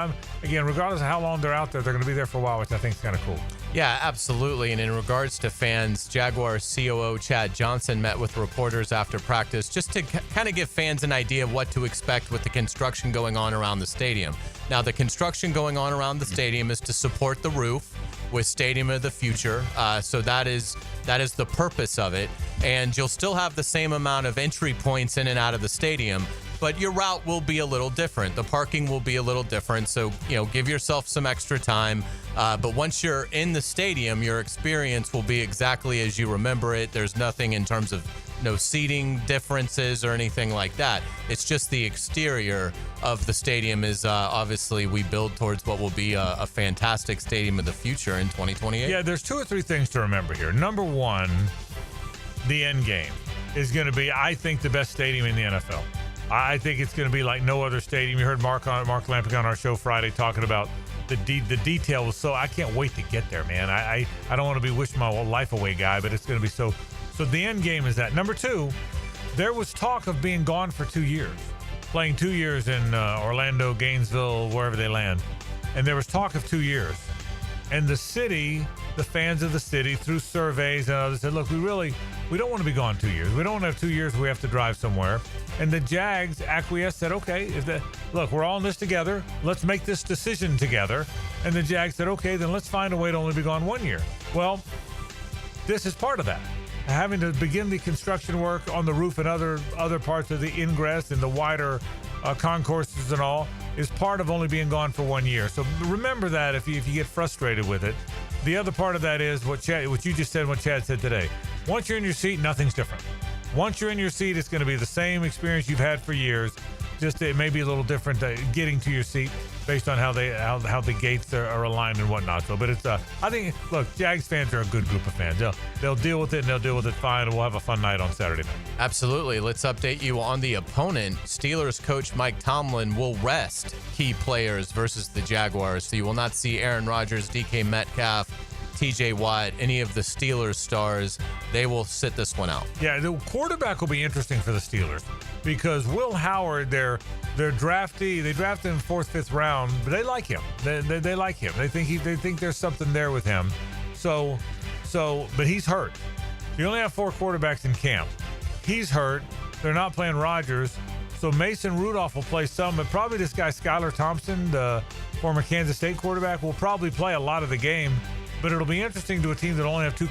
again, regardless of how long they're out there, they're going to be there for a while, which I think is kind of cool. Yeah, absolutely. And in regards to fans, Jaguars COO Chad Johnson met with reporters after practice just to kind of give fans an idea of what to expect with the construction going on around the stadium. Now, the construction going on around the stadium is to support the roof with Stadium of the Future. So that is the purpose of it. And you'll still have the same amount of entry points in and out of the stadium, but your route will be a little different. The parking will be a little different. So, give yourself some extra time. But once you're in the stadium, your experience will be exactly as you remember it. There's nothing in terms of no seating differences or anything like that. It's just the exterior of the stadium is obviously we build towards what will be a fantastic Stadium of the Future in 2028. Yeah, there's 2 or 3 things to remember here. Number one, the end game is going to be, I think, the best stadium in the NFL. I think it's going to be like no other stadium. You heard Mark Lampick on our show Friday talking about the detail. So I can't wait to get there, man. I don't want to be wishing my life away guy, but it's going to be so the end game is that. Number 2, there was talk of being gone for 2 years, playing 2 years in Orlando, Gainesville, wherever they land. And there was talk of 2 years. And the city, the fans of the city, through surveys and others, said, look, we don't want to be gone 2 years. We don't want to have 2 years where we have to drive somewhere. And the Jags acquiesced, said, okay, look, we're all in this together. Let's make this decision together. And the Jags said, okay, then let's find a way to only be gone 1 year. Well, this is part of that. Having to begin the construction work on the roof and other parts of the ingress and the wider concourses and all is part of only being gone for 1 year. So remember that if you get frustrated with it. The other part of that is what you just said, what Chad said today. Once you're in your seat, nothing's different. Once you're in your seat, it's going to be the same experience you've had for years. Just it may be a little different getting to your seat based on how the gates are aligned and whatnot. So, but it's I think, look, Jags fans are a good group of fans. They'll deal with it and they'll deal with it fine. And we'll have a fun night on Saturday night. Absolutely. Let's update you on the opponent. Steelers coach Mike Tomlin will rest key players versus the Jaguars. So you will not see Aaron Rodgers, DK Metcalf, TJ Watt, any of the Steelers stars. They will sit this one out. Yeah, the quarterback will be interesting for the Steelers because Will Howard, they're drafty. They drafted him 4th, 5th round, but they like him. They like him. They think there's something there with him. So, but he's hurt. You only have 4 quarterbacks in camp. He's hurt. They're not playing Rodgers. So Mason Rudolph will play some, but probably this guy Skylar Thompson, the former Kansas State quarterback, will probably play a lot of the game. But it'll be interesting to a team that only have 2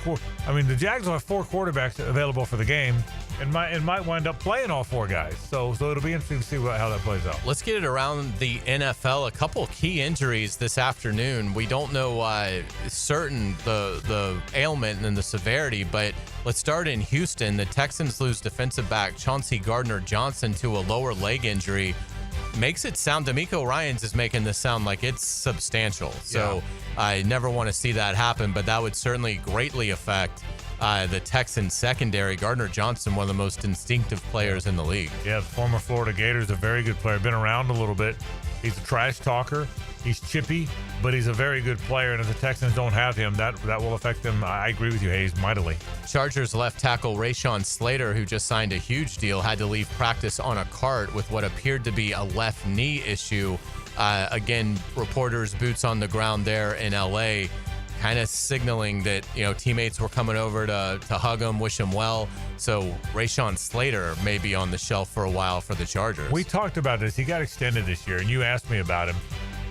the Jags will have 4 quarterbacks available for the game and might wind up playing all 4 guys. So it'll be interesting to see how that plays out. Let's get it around the NFL. A couple key injuries this afternoon. We don't know certain the ailment and the severity, but let's start in Houston. The Texans lose defensive back Chauncey Gardner-Johnson to a lower leg injury. Makes it sound, D'Amico Ryans is making this sound like it's substantial. So I never want to see that happen, but that would certainly greatly affect the Texans secondary. Gardner Johnson, one of the most instinctive players in the league. Yeah, the former Florida Gator is a very good player. Been around a little bit. He's a trash talker. He's chippy, but he's a very good player. And if the Texans don't have him, that will affect them. I agree with you, Hayes, mightily. Chargers left tackle Rashawn Slater, who just signed a huge deal, had to leave practice on a cart with what appeared to be a left knee issue. Again, reporters, boots on the ground there in L.A., kind of signaling that, teammates were coming over to hug him, wish him well. So Rashawn Slater may be on the shelf for a while for the Chargers. We talked about this. He got extended this year, and you asked me about him.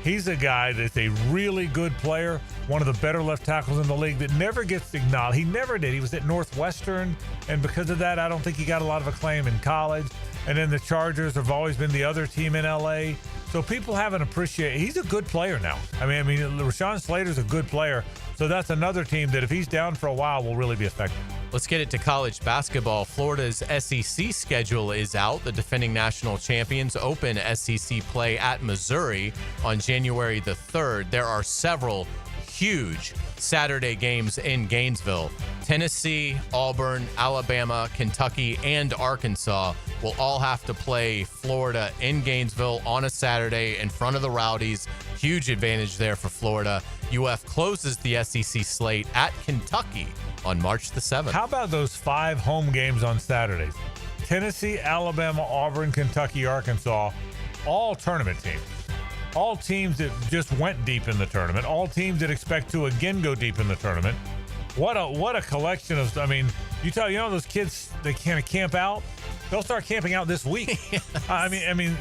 He's a guy that's a really good player, one of the better left tackles in the league that never gets acknowledged. He never did. He was at Northwestern, and because of that, I don't think he got a lot of acclaim in college. And then the Chargers have always been the other team in L.A., so people haven't appreciated. He's a good player now. I mean, Rashawn Slater's a good player, so that's another team that if he's down for a while will really be affected. Let's get it to college basketball. Florida's SEC schedule is out. The defending national champions open SEC play at Missouri on January the 3rd. There are several huge Saturday games in Gainesville. Tennessee, Auburn, Alabama, Kentucky, and Arkansas will all have to play Florida in Gainesville on a Saturday in front of the Rowdies. Huge advantage there for Florida. UF closes the SEC slate at Kentucky on March the 7th. How about those 5 home games on Saturdays? Tennessee, Alabama, Auburn, Kentucky, Arkansas, all tournament teams. All teams that just went deep in the tournament. All teams that expect to again go deep in the tournament. What a collection of. I mean, those kids, they kind of camp out. They'll start camping out this week. Yes.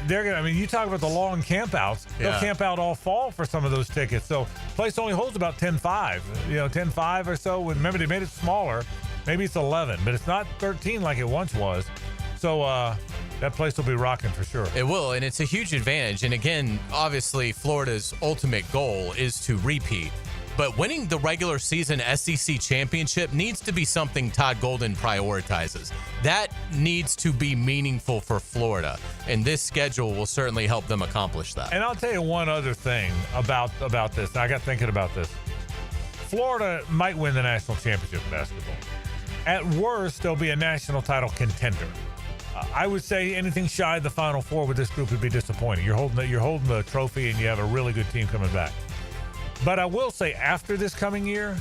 They're gonna. I mean, you talk about the long camp outs. They'll camp out all fall for some of those tickets. So place only holds about 10-5. 10-5 or so. Remember, they made it smaller. Maybe it's 11, but it's not 13 like it once was. So that place will be rocking for sure. It will, and it's a huge advantage. And again, obviously, Florida's ultimate goal is to repeat. But winning the regular season SEC championship needs to be something Todd Golden prioritizes. That needs to be meaningful for Florida, and this schedule will certainly help them accomplish that. And I'll tell you one other thing about this. I got thinking about this. Florida might win the national championship in basketball. At worst, they'll be a national title contender. I would say anything shy of the Final Four with this group would be disappointing. You're holding the trophy, and you have a really good team coming back. But I will say, after this coming year,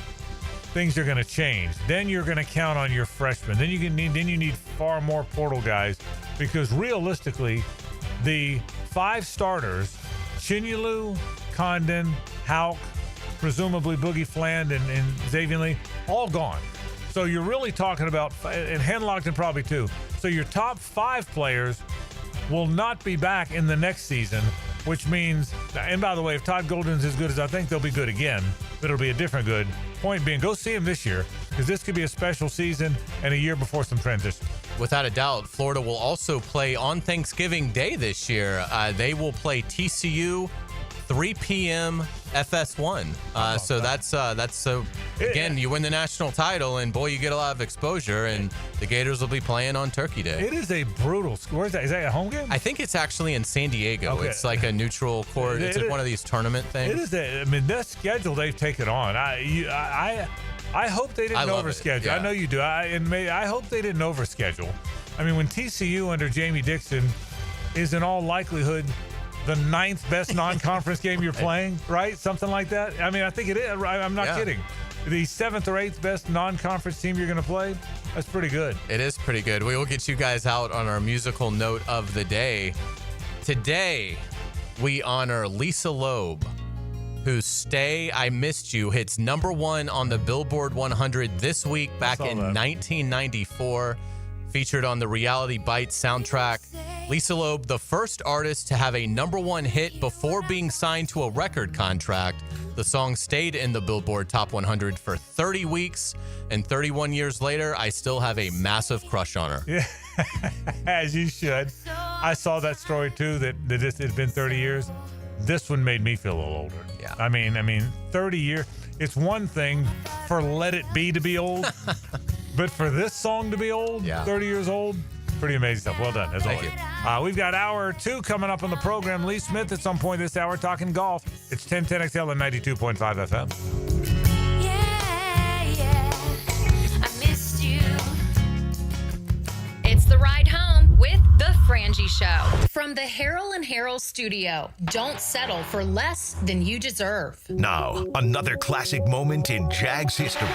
things are going to change. Then you're going to count on your freshmen. Then you need far more portal guys, because realistically, the 5 starters, Chinyalu, Condon, Houck, presumably Boogie Fland, and Xavier Lee, all gone. So you're really talking about, and Henlockton probably too. So your top 5 players will not be back in the next season, which means, and by the way, if Todd Golden's as good as I think, they'll be good again, but it'll be a different good. Point being, go see him this year, because this could be a special season and a year before some transition. Without a doubt, Florida will also play on Thanksgiving Day this year. They will play TCU 3 p.m. FS1. Again, you win the national title, and boy, you get a lot of exposure, and the Gators will be playing on Turkey Day. It is a brutal. Where is that? Is that a home game? I think it's actually in San Diego. Okay. It's like a neutral court. It's one of these tournament things. It is. That schedule they've taken on. I hope they didn't overschedule. Yeah. I know you do. I hope they didn't overschedule. I mean, when TCU under Jamie Dixon is in all likelihood the 9th best non-conference game you're playing, right? Something like that. I mean, I think it is. I'm not kidding. The 7th or 8th best non-conference team you're going to play, that's pretty good. It is pretty good. We will get you guys out on our musical note of the day. Today, we honor Lisa Loeb, whose Stay I Missed You hits #1 on the Billboard 100 this week back in 1994. Featured on the Reality Bites soundtrack. Lisa Loeb, the first artist to have a #1 hit before being signed to a record contract. The song stayed in the Billboard Top 100 for 30 weeks, and 31 years later, I still have a massive crush on her. Yeah, as you should. I saw that story too, that it's been 30 years. This one made me feel a little older. Yeah. I mean, 30 years. It's one thing for Let It Be to be old, but for this song to be old, 30 years old, pretty amazing stuff. Well done, as always. Thank you. We've got hour 2 coming up on the program. Lee Smith at some point this hour talking golf. It's 1010XL and 92.5 FM. I miss Frangie Show. From the Harrell and Harrell studio, don't settle for less than you deserve. Now, another classic moment in Jags history.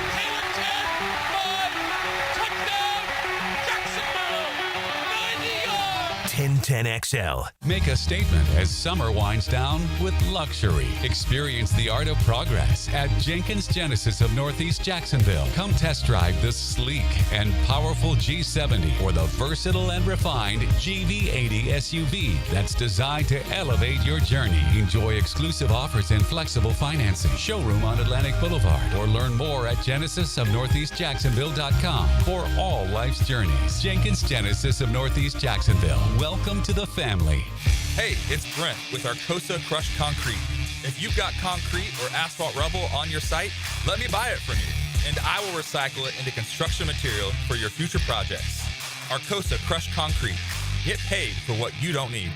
1010XL. Make a statement as summer winds down with luxury. Experience the art of progress at Jenkins Genesis of Northeast Jacksonville. Come test drive the sleek and powerful G70 or the versatile and refined GV80 SUV that's designed to elevate your journey. Enjoy exclusive offers and flexible financing. Showroom on Atlantic Boulevard or learn more at genesisofnortheastjacksonville.com for all life's journeys. Jenkins Genesis of Northeast Jacksonville. Welcome to the family. Hey, it's Brent with Arcosa Crushed Concrete. If you've got concrete or asphalt rubble on your site, let me buy it from you, and I will recycle it into construction material for your future projects. Arcosa Crushed Concrete. Get paid for what you don't need.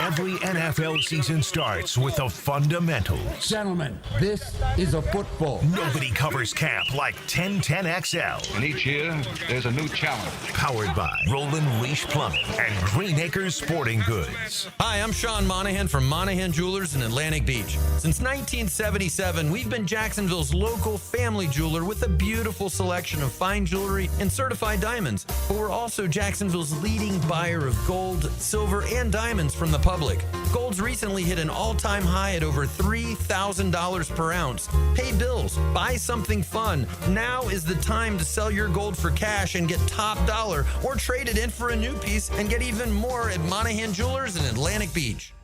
Every NFL season starts with the fundamentals. Gentlemen, this is a football. Nobody covers camp like 1010XL. And each year, there's a new challenge. Powered by Roland Leash Plumbing and Green Acres Sporting Goods. Hi, I'm Sean Monahan from Monahan Jewelers in Atlantic Beach. Since 1977, we've been Jacksonville's local family jeweler with a beautiful selection of fine jewelry and certified diamonds. But we're also Jacksonville's leading buyer of gold, silver, and diamonds from the public. Gold's recently hit an all-time high at over $3,000 per ounce. Pay bills, buy something fun. Now is the time to sell your gold for cash and get top dollar, or trade it in for a new piece and get even more at Monahan Jewelers in Atlantic Beach.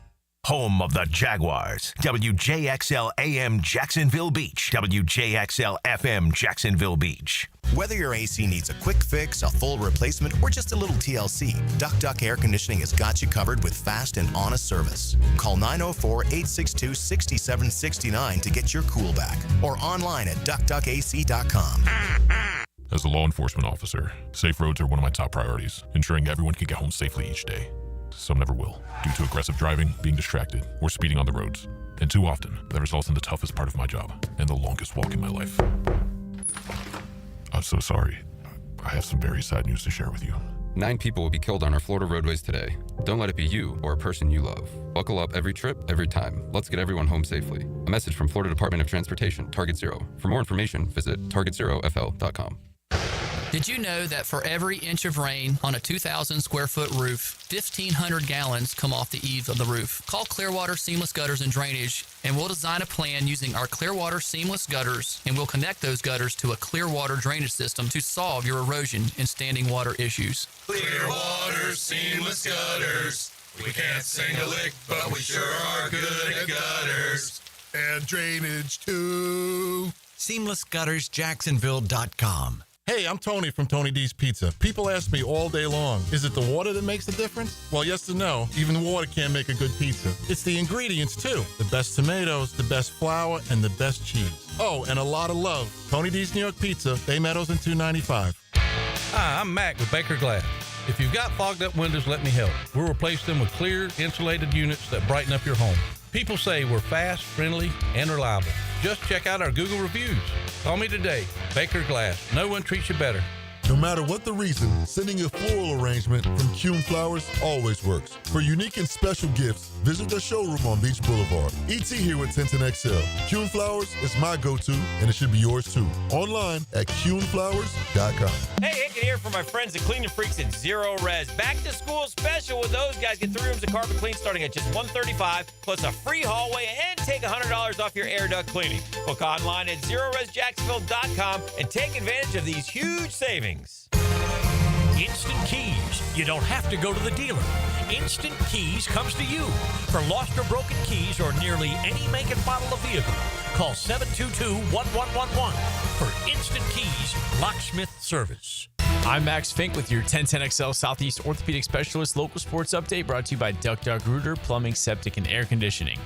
Home of the Jaguars. WJXL AM Jacksonville Beach. WJXL FM Jacksonville Beach. Whether your AC needs a quick fix, a full replacement, or just a little TLC, Duck Air Conditioning has got you covered with fast and honest service. Call 904-862-6769 to get your cool back, or online at duckduckac.com. As a law enforcement officer, safe roads are one of my top priorities, ensuring everyone can get home safely each day. Some never will, due to aggressive driving, being distracted, or speeding on the roads. And too often, that results in the toughest part of my job and the longest walk in my life. I'm so sorry. I have some very sad news to share with you. 9 people will be killed on our Florida roadways today. Don't let it be you or a person you love. Buckle up every trip, every time. Let's get everyone home safely. A message from Florida Department of Transportation, Target Zero. For more information, visit targetzerofl.com. Did you know that for every inch of rain on a 2,000 square foot roof, 1,500 gallons come off the eaves of the roof? Call Clearwater Seamless Gutters and Drainage, and we'll design a plan using our Clearwater Seamless Gutters, and we'll connect those gutters to a Clearwater drainage system to solve your erosion and standing water issues. Clearwater Seamless Gutters. We can't sing a lick, but we sure are good at gutters. And drainage, too. SeamlessGuttersJacksonville.com. Hey, I'm Tony from Tony D's Pizza. People ask me all day long, is it the water that makes the difference? Well, yes and no. Even water can't make a good pizza. It's the ingredients, too. The best tomatoes, the best flour, and the best cheese. Oh, and a lot of love. Tony D's New York Pizza, Bay Meadows and 295. Hi, I'm Mac with Baker Glass. If you've got fogged up windows, let me help. We'll replace them with clear, insulated units that brighten up your home. People say we're fast, friendly, and reliable. Just check out our Google reviews. Call me today. Baker Glass. No one treats you better. No matter what the reason, sending a floral arrangement from Kuhn Flowers always works. For unique and special gifts, visit their showroom on Beach Boulevard. ET here with 1010XL. Kuhn Flowers is my go-to, and it should be yours too. Online at KuhnFlowers.com. Hey, Hicken here for my friends at Cleaning Freaks at Zero Res. Back to school special with those guys. Get 3 rooms of carpet clean starting at just $135, plus a free hallway, and take $100 off your air duct cleaning. Book online at ZeroResJacksonville.com and take advantage of these huge savings. Instant Keys. You don't have to go to the dealer. Instant Keys comes to you. For lost or broken keys or nearly any make and model of vehicle, call 722-1111 for Instant Keys locksmith service. I'm Max Fink with your 1010XL Southeast Orthopedic Specialist local sports update brought to you by Duck Rooter Plumbing, Septic, and Air Conditioning.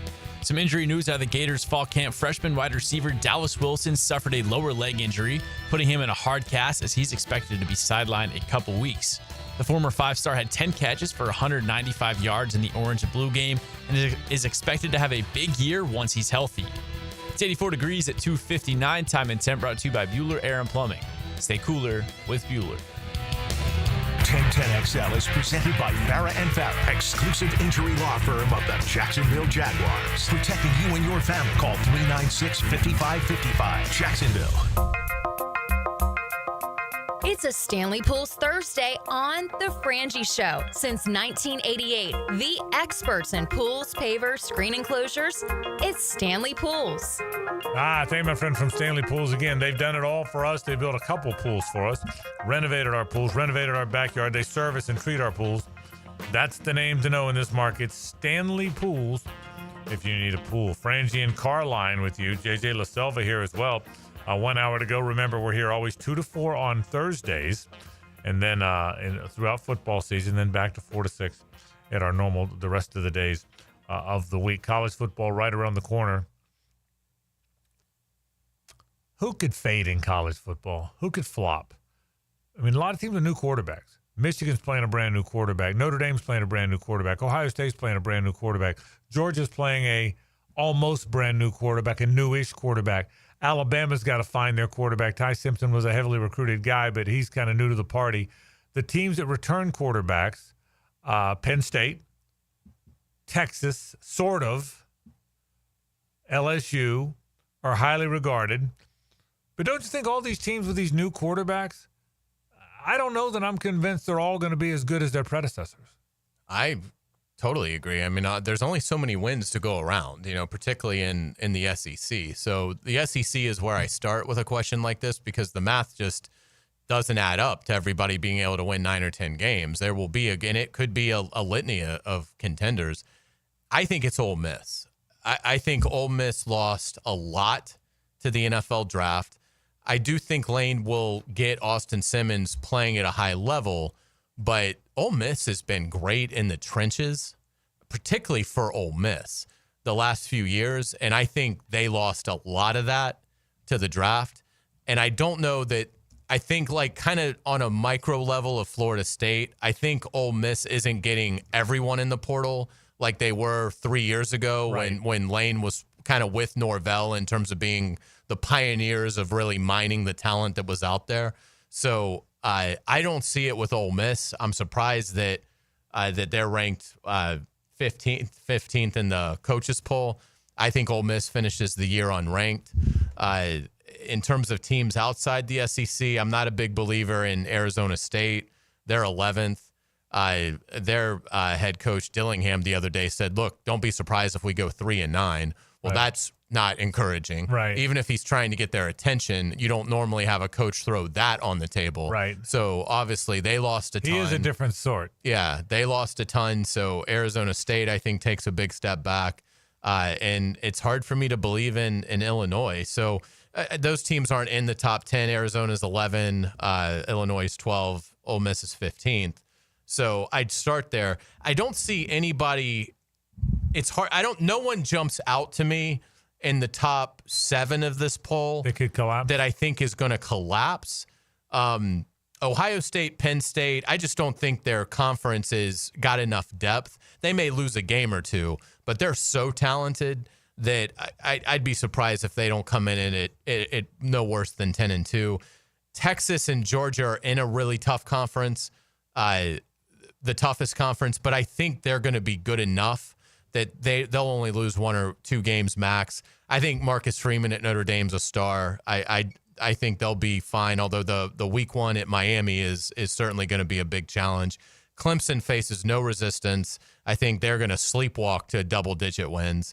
Some injury news out of the Gators fall camp. Freshman wide receiver Dallas Wilson suffered a lower leg injury, putting him in a hard cast as he's expected to be sidelined a couple weeks. The former 5-star had 10 catches for 195 yards in the Orange and Blue game and is expected to have a big year once he's healthy. It's 84 degrees at 2:59. Time and temp brought to you by Bueller Air and Plumbing. Stay cooler with Bueller. 1010XL is presented by Farah and Farah, exclusive injury law firm of the Jacksonville Jaguars. Protecting you and your family. Call 396-5555. Jacksonville. It's a Stanley Pools Thursday on The Frangie Show. Since 1988, the experts in pools, pavers, screen enclosures, it's Stanley Pools. Thank my friend from Stanley Pools again. They've done it all for us. They built a couple pools for us, renovated our pools, renovated our backyard. They service and treat our pools. That's the name to know in this market, Stanley Pools. If you need a pool, Frangie and Carline with you. JJ LaSelva here as well. 1 hour to go. Remember, we're here always 2 to 4 on Thursdays, and then throughout football season, then back to 4 to 6 at our normal the rest of the days of the week. College football right around the corner. Who could fade in college football? Who could flop? I mean, a lot of teams with new quarterbacks. Michigan's playing a brand new quarterback. Notre Dame's playing a brand new quarterback. Ohio State's playing a brand new quarterback. Georgia's playing a almost brand new quarterback, a newish quarterback. Alabama's got to find their quarterback. Ty Simpson was a heavily recruited guy, but he's kind of new to the party. The teams that return quarterbacks, Penn State, Texas, sort of, LSU, are highly regarded. But don't you think all these teams with these new quarterbacks, I don't know that I'm convinced they're all going to be as good as their predecessors. I totally agree. I mean, there's only so many wins to go around, particularly in the SEC. So the SEC is where I start with a question like this because the math just doesn't add up to everybody being able to win 9 or 10 games. There will be, again, it could be a litany of contenders. I think it's Ole Miss. I think Ole Miss lost a lot to the NFL draft. I do think Lane will get Austin Simmons playing at a high level, but Ole Miss has been great in the trenches, particularly for Ole Miss the last few years. And I think they lost a lot of that to the draft. And I don't know that, I think like kind of on a micro level of Florida State, I think Ole Miss isn't getting everyone in the portal like they were 3 years ago when Lane was kind of with Norvell in terms of being the pioneers of really mining the talent that was out there. So I don't see it with Ole Miss. I'm surprised that they're ranked 15th in the coaches poll. I think Ole Miss finishes the year unranked. In terms of teams outside the SEC, I'm not a big believer in Arizona State. They're 11th. Their head coach Dillingham the other day said, "Look, don't be surprised if we go 3-9." Well, that's not encouraging. Right. Even if he's trying to get their attention, you don't normally have a coach throw that on the table. Right. So obviously they lost a ton. He is a different sort. Yeah, they lost a ton. So Arizona State, I think, takes a big step back. And it's hard for me to believe in Illinois. So those teams aren't in the top 10. Arizona's 11, Illinois is 12, Ole Miss is 15th. So I'd start there. I don't see anybody. It's hard. No one jumps out to me in the top 7 of this poll that could collapse, that I think is going to collapse. Ohio State, Penn State, I just don't think their conference has got enough depth. They may lose a game or two, but they're so talented that I'd be surprised if they don't come in at no worse than 10-2. Texas and Georgia are in a really tough conference, the toughest conference, but I think they're going to be good enough that they'll only lose 1 or 2 games max. I think Marcus Freeman at Notre Dame's a star. I think they'll be fine, although the week 1 at Miami is certainly going to be a big challenge. Clemson faces no resistance. I think they're going to sleepwalk to double-digit wins.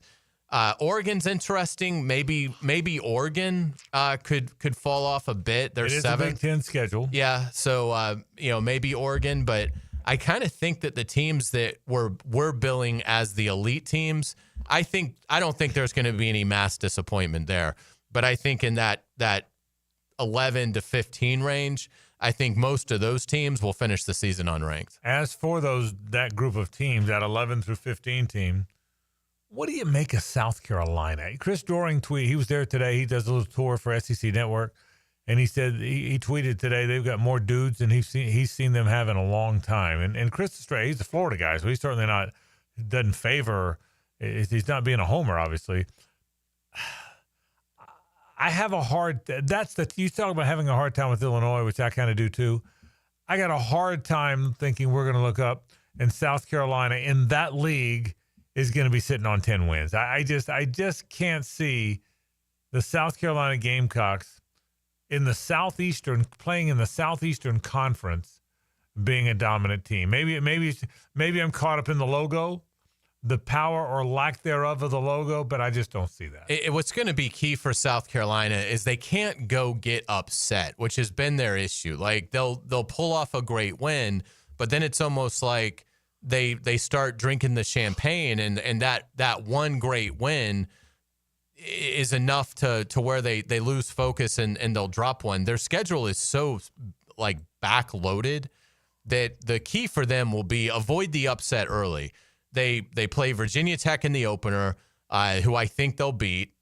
Oregon's interesting. Maybe Oregon could fall off a bit. They're 7th. It is a Big Ten schedule. Yeah, so maybe Oregon, but I kind of think that the teams that we're billing as the elite teams, I don't think there's going to be any mass disappointment there. But I think in that 11 to 15 range, I think most of those teams will finish the season unranked. As for that group of teams, that 11 through 15 team, what do you make of South Carolina? Chris Doering he was there today. He does a little tour for SEC Network, and he said he tweeted today they've got more dudes than he's seen them have in a long time. And Chris Stray, he's a Florida guy, so he's certainly doesn't favor. He's not being a homer, obviously. I have a hard. You talk about having a hard time with Illinois, which I kind of do too. I got a hard time thinking we're going to look up and South Carolina in that league is going to be sitting on 10 wins. I just can't see the South Carolina Gamecocks in the playing in the Southeastern Conference being a dominant team. Maybe I'm caught up in the logo, the power or lack thereof of the logo, but I just don't see that. What's going to be key for South Carolina is they can't go get upset, which has been their issue. Like they'll pull off a great win, but then it's almost like they start drinking the champagne, and that one great win is enough to where they lose focus and they'll drop one. Their schedule is so like backloaded that the key for them will be avoid the upset early. They play Virginia Tech in the opener, who I think they'll beat.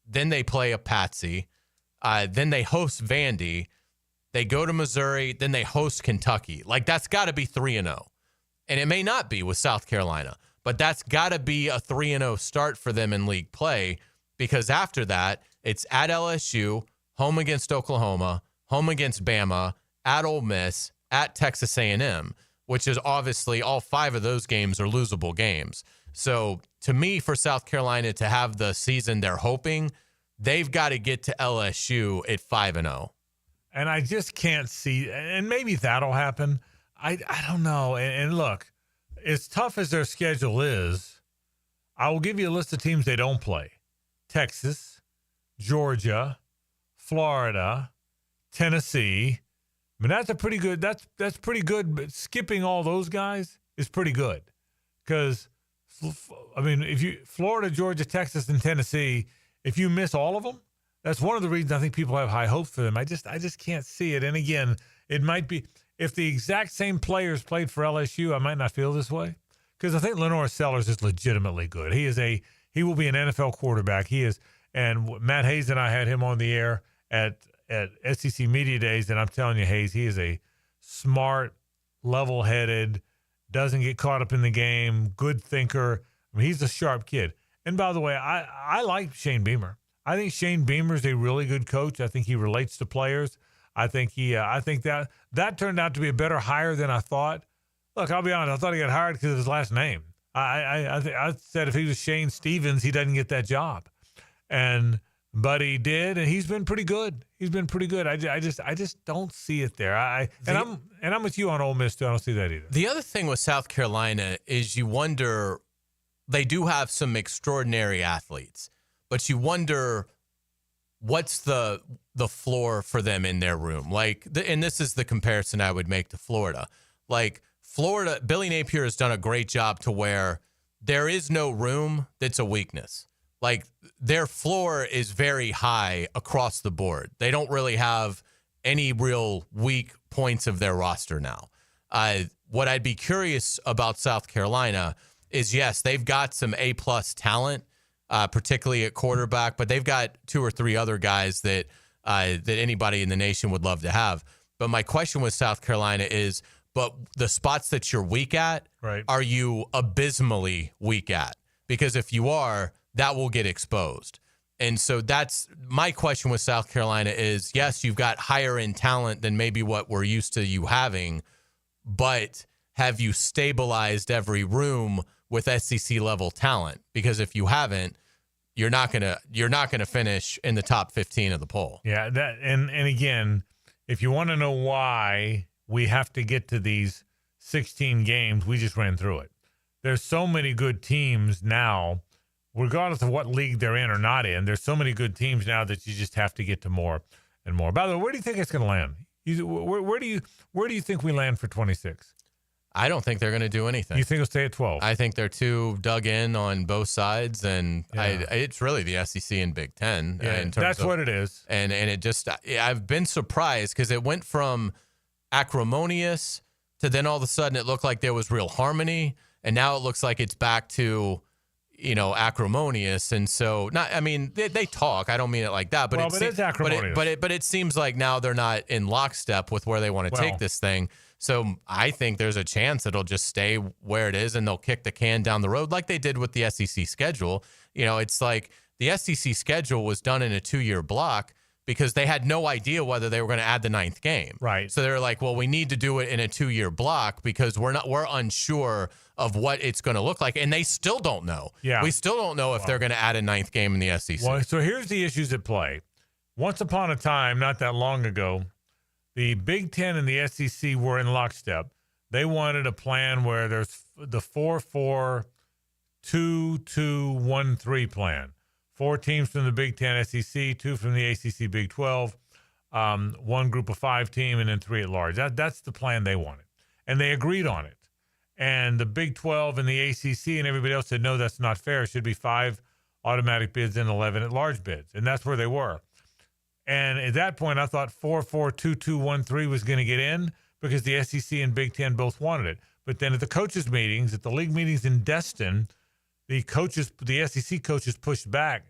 Then they play a Patsy. Then they host Vandy. They go to Missouri. Then they host Kentucky. Like, that's got to be 3-0. And it may not be with South Carolina, but that's got to be a 3-0 start for them in league play, because after that, it's at LSU, home against Oklahoma, home against Bama, at Ole Miss, at Texas A&M, which is obviously all 5 of those games are losable games. So to me, for South Carolina to have the season they're hoping, they've got to get to LSU at 5-0. And I just can't see, and maybe that'll happen. I don't know. And look, as tough as their schedule is, I will give you a list of teams they don't play. Texas, Georgia, Florida, Tennessee. I mean, that's pretty good, but skipping all those guys is pretty good. Because, I mean, Florida, Georgia, Texas, and Tennessee, if you miss all of them, that's one of the reasons I think people have high hopes for them. I just can't see it. And again, it might be, if the exact same players played for LSU, I might not feel this way. Because I think Lenore Sellers is legitimately good. He will be an NFL quarterback. He is, and Matt Hayes and I had him on the air at SEC Media Days, and I'm telling you, Hayes, he is a smart, level-headed, doesn't get caught up in the game, good thinker. I mean, he's a sharp kid. And by the way, I like Shane Beamer. I think Shane Beamer is a really good coach. I think he relates to players. I think that turned out to be a better hire than I thought. Look, I'll be honest. I thought he got hired because of his last name. I said if he was Shane Stevens, he doesn't get that job. But he did, and he's been pretty good. I just don't see it there. I'm with you on Ole Miss too. I don't see that either. The other thing with South Carolina is you wonder, they do have some extraordinary athletes, but you wonder what's the floor for them in their room. Like, and this is the comparison I would make to Florida. Like Florida, Billy Napier has done a great job to where there is no room that's a weakness. Like, their floor is very high across the board. They don't really have any real weak points of their roster now. What I'd be curious about South Carolina is, yes, they've got some A-plus talent, particularly at quarterback, but they've got 2 or 3 other guys that anybody in the nation would love to have. But my question with South Carolina is, but the spots that you're weak at, right, are you abysmally weak at? Because if you are, that will get exposed. And so that's my question with South Carolina is, yes, you've got higher end talent than maybe what we're used to you having, but have you stabilized every room with SEC level talent? Because if you haven't, you're not gonna finish in the top 15 of the poll. Yeah, that and again, if you want to know why we have to get to these 16 games, we just ran through it. There's so many good teams now, regardless of what league they're in or not in. There's so many good teams now that you just have to get to more and more. By the way, where do you think it's going to land? Where do you think we land for 26? I don't think they're going to do anything. You think it'll stay at 12? I think they're too dug in on both sides, and Yeah. it's really the SEC and Big Ten. Yeah, that's what it is. And it just, I've been surprised because it went from acrimonious to then all of a sudden it looked like there was real harmony, and now it looks like it's back to, acrimonious. And so, they talk. I don't mean it like that, but it's acrimonious. But it seems like now they're not in lockstep with where they want to take this thing. So I think there's a chance it'll just stay where it is, and they'll kick the can down the road like they did with the SEC schedule. It's like the SEC schedule was done in a 2-year block because they had no idea whether they were going to add the 9th game. Right. So they were like, well, we need to do it in a 2-year block because we're unsure of what it's going to look like. And they still don't know. Yeah. We still don't know if they're going to add a 9th game in the SEC. Well, so here's the issues at play. Once upon a time, not that long ago, the Big Ten and the SEC were in lockstep. They wanted a plan where there's the 4-4-2-2-1-3 plan. 4 teams from the Big Ten SEC, 2 from the ACC Big 12, 1 group of 5 team, and then 3 at large. That's the plan they wanted. And they agreed on it. And the Big 12 and the ACC and everybody else said, no, that's not fair. It should be 5 automatic bids and 11 at large bids. And that's where they were. And at that point, I thought 4-4-2-2-1-3 was going to get in because the SEC and Big Ten both wanted it. But then at the coaches' meetings, at the league meetings in Destin, the SEC coaches pushed back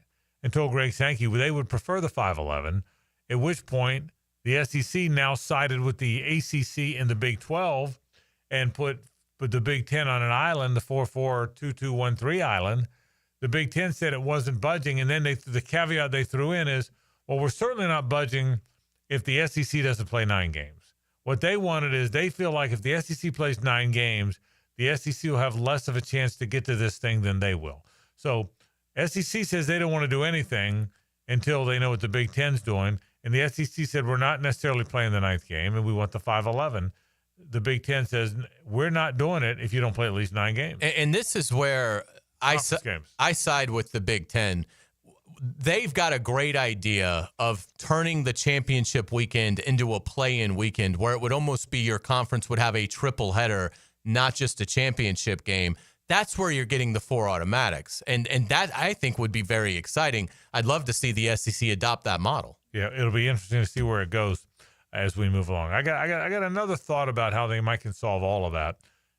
and told Greg Sankey they would prefer the 5-11, at which point the SEC now sided with the ACC and the Big 12 and put the Big Ten on an island, the 4-4-2-2-1-3 island. The Big Ten said it wasn't budging, and then the caveat they threw in is, well, we're certainly not budging if the SEC doesn't play 9 games. What they wanted is they feel like if the SEC plays 9 games, the SEC will have less of a chance to get to this thing than they will. So SEC says they don't want to do anything until they know what the Big Ten's doing, and the SEC said we're not necessarily playing the 9th game, and we want the 5-11. The Big Ten says we're not doing it if you don't play at least 9 games. And this is where I side with the Big Ten. They've got a great idea of turning the championship weekend into a play-in weekend where it would almost be your conference would have a triple header, not just a championship game. That's where you're getting the 4 automatics. And that, I think, would be very exciting. I'd love to see the SEC adopt that model. Yeah, it'll be interesting to see where it goes as we move along. I got another thought about how they might can solve all of that,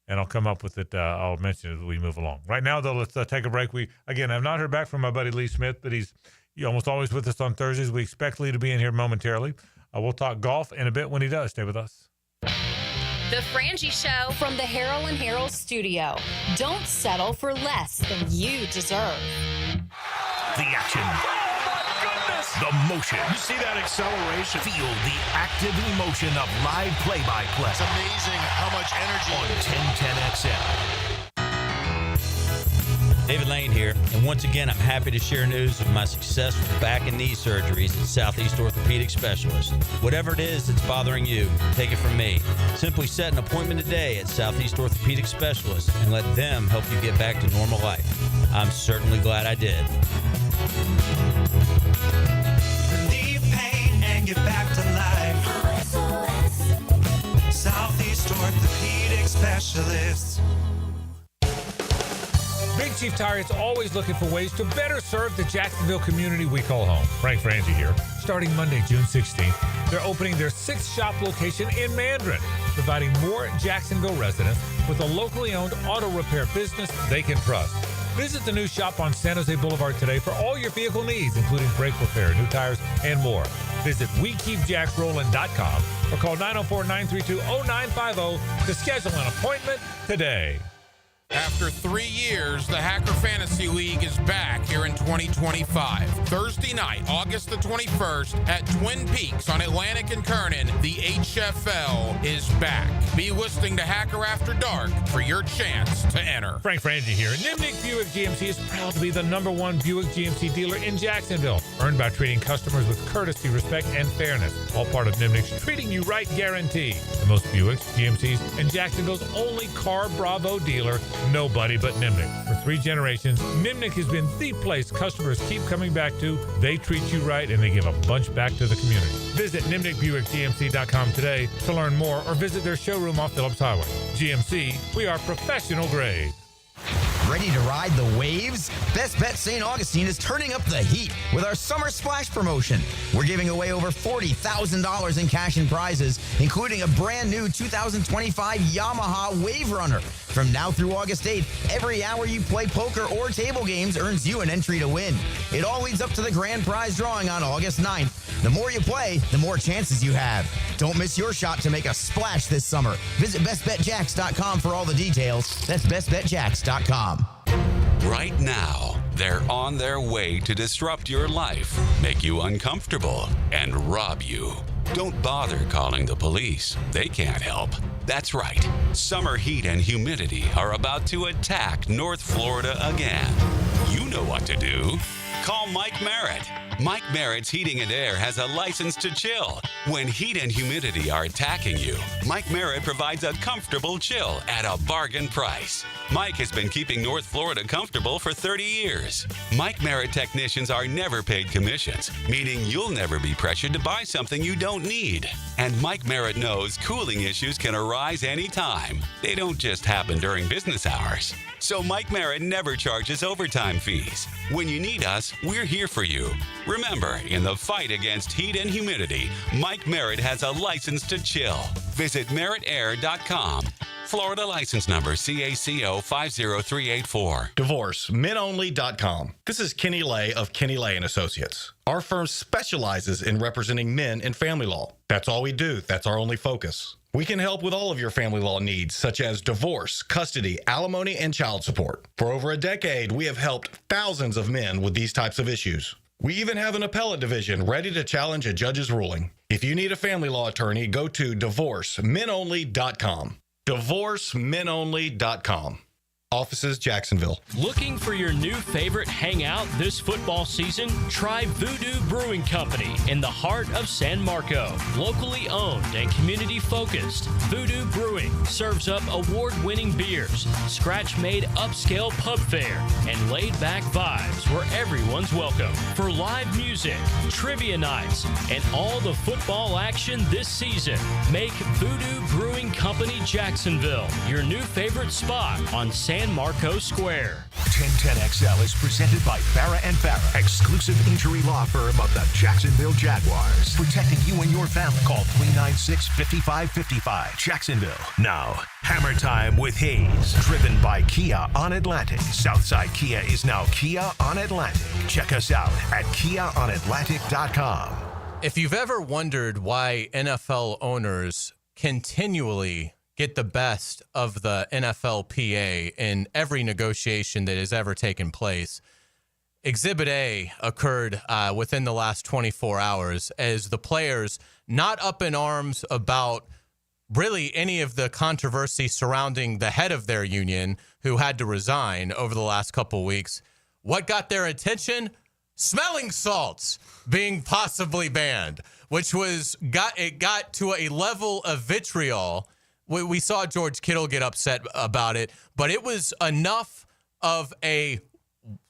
and I'll come up with it. I'll mention it as we move along. Right now, though, let's take a break. We have not heard back from my buddy Lee Smith, but he's almost always with us on Thursdays. We expect Lee to be in here momentarily. We'll talk golf in a bit when he does. Stay with us. The Frangie Show from the Harold and Harold studio. Don't settle for less than you deserve. The action. The motion. You see that acceleration? Feel the active emotion of live play-by-play. It's amazing how much energy on 1010XL. David Lane here, and once again, I'm happy to share news of my success with back and knee surgeries at Southeast Orthopedic Specialist. Whatever it is that's bothering you, take it from me. Simply set an appointment today at Southeast Orthopedic Specialist and let them help you get back to normal life. I'm certainly glad I did. Relieve pain and get back to life. Southeast Orthopedic Specialists. Big Chief Tire is always looking for ways to better serve the Jacksonville community we call home. Frank Frangie here. Starting Monday, June 16th, they're opening their 6th shop location in Mandarin, providing more Jacksonville residents with a locally owned auto repair business they can trust. Visit the new shop on San Jose Boulevard today for all your vehicle needs, including brake repair, new tires, and more. Visit WeKeepJacksRollin.com or call 904-932-0950 to schedule an appointment today. After 3 years, the Hacker Fantasy League is back here in 2025. Thursday night, August the 21st, at Twin Peaks on Atlantic and Kernan, the HFL is back. Be listening to Hacker After Dark for your chance to enter. Frank Frangie here. Nimnick Buick GMC is proud to be the #1 Buick GMC dealer in Jacksonville, earned by treating customers with courtesy, respect, and fairness. All part of Nimnick's Treating You Right guarantee. The most Buicks, GMCs, and Jacksonville's only Car Bravo dealer. Nobody but Nimnick. For 3 generations, Nimnick has been the place customers keep coming back to. They treat you right, and they give a bunch back to the community. Visit NimnickBuickGMC.com today to learn more or visit their showroom off Phillips Highway. GMC, we are professional grade. Ready to ride the waves? Best Bet St. Augustine is turning up the heat with our Summer Splash promotion. We're giving away over $40,000 in cash and prizes, including a brand new 2025 Yamaha Wave Runner. From now through August 8th, every hour you play poker or table games earns you an entry to win. It all leads up to the grand prize drawing on August 9th. The more you play, the more chances you have. Don't miss your shot to make a splash this summer. Visit bestbetjacks.com for all the details. That's bestbetjacks.com. Right now, They're on their way to disrupt your life, make you uncomfortable, and rob you. Don't bother calling the police. They can't help. That's right. Summer heat and humidity are about to attack North Florida again. You know what to do. Call Mike Merritt. Mike Merritt's Heating and Air has a license to chill. When heat and humidity are attacking you, Mike Merritt provides a comfortable chill at a bargain price. Mike has been keeping North Florida comfortable for 30 years. Mike Merritt technicians are never paid commissions, meaning you'll never be pressured to buy something you don't need. And Mike Merritt knows cooling issues can arise anytime. They don't just happen during business hours. So Mike Merritt never charges overtime fees. When you need us, we're here for you. Remember, in the fight against heat and humidity, Mike Merritt has a license to chill. Visit merrittair.com. Florida license number CACO 50384. DivorceMenOnly.com. This is Kenny Lay of Kenny Lay & Associates. Our firm specializes in representing men in family law. That's all we do. That's our only focus. We can help with all of your family law needs, such as divorce, custody, alimony, and child support. For over a decade, we have helped thousands of men with these types of issues. We even have an appellate division ready to challenge a judge's ruling. If you need a family law attorney, go to DivorceMenOnly.com. DivorceMenOnly.com. Offices, Jacksonville. Looking for your new favorite hangout this football season? Try Voodoo Brewing Company in the heart of San Marco. Locally owned and community focused, Voodoo Brewing serves up award-winning beers, scratch-made upscale pub fare, and laid-back vibes where everyone's welcome. For live music, trivia nights, and all the football action this season, make Voodoo Brewing Company Jacksonville your new favorite spot on San Marco Square. 1010XL is presented by Farah and Farah, exclusive injury law firm of the Jacksonville Jaguars. Protecting you and your family. Call 396-5555. Jacksonville. Now, Hammer Time with Hayes. Driven by Kia on Atlantic. Southside Kia is now Kia on Atlantic. Check us out at KiaOnAtlantic.com. If you've ever wondered why NFL owners continually get the best of the NFLPA in every negotiation that has ever taken place, Exhibit A occurred within the last 24 hours as the players, not up in arms about really any of the controversy surrounding the head of their union who had to resign over the last couple weeks. What got their attention? Smelling salts being possibly banned, which got to a level of vitriol. We saw George Kittle get upset about it, but it was enough of a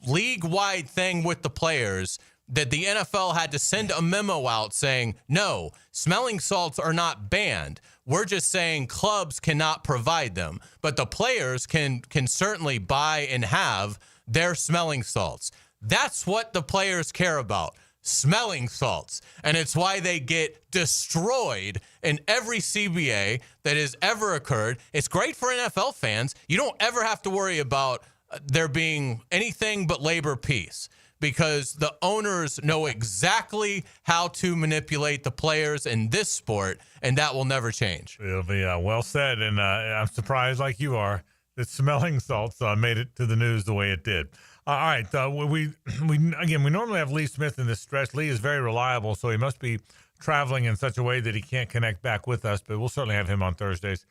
league-wide thing with the players that the NFL had to send a memo out saying, no, smelling salts are not banned. We're just saying clubs cannot provide them, but the players can certainly buy and have their smelling salts. That's what the players care about. Smelling salts. And it's why they get destroyed in every CBA that has ever occurred. It's great for NFL fans. You don't ever have to worry about there being anything but labor peace because the owners know exactly how to manipulate the players in this sport, and that will never change. It'll be well said, and I'm surprised, like you are, that smelling salts made it to the news the way it did. All right, we normally have Lee Smith in this stretch. Lee is very reliable, so he must be traveling in such a way that he can't connect back with us. But we'll certainly have him on Thursdays.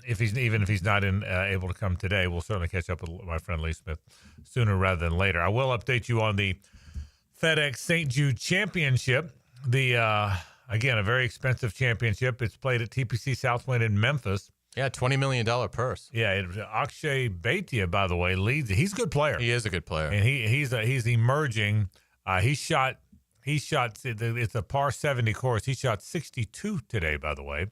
If he's not able to come today, we'll certainly catch up with my friend Lee Smith sooner rather than later. I will update you on the FedEx St. Jude Championship. Again, a very expensive championship. It's played at TPC Southwind in Memphis. Yeah, $20 million purse. Yeah, Akshay Bhatia, by the way, leads. He's a good player. He is a good player, and he's emerging. He shot. It's a par 70 course. He shot 62 today, by the way.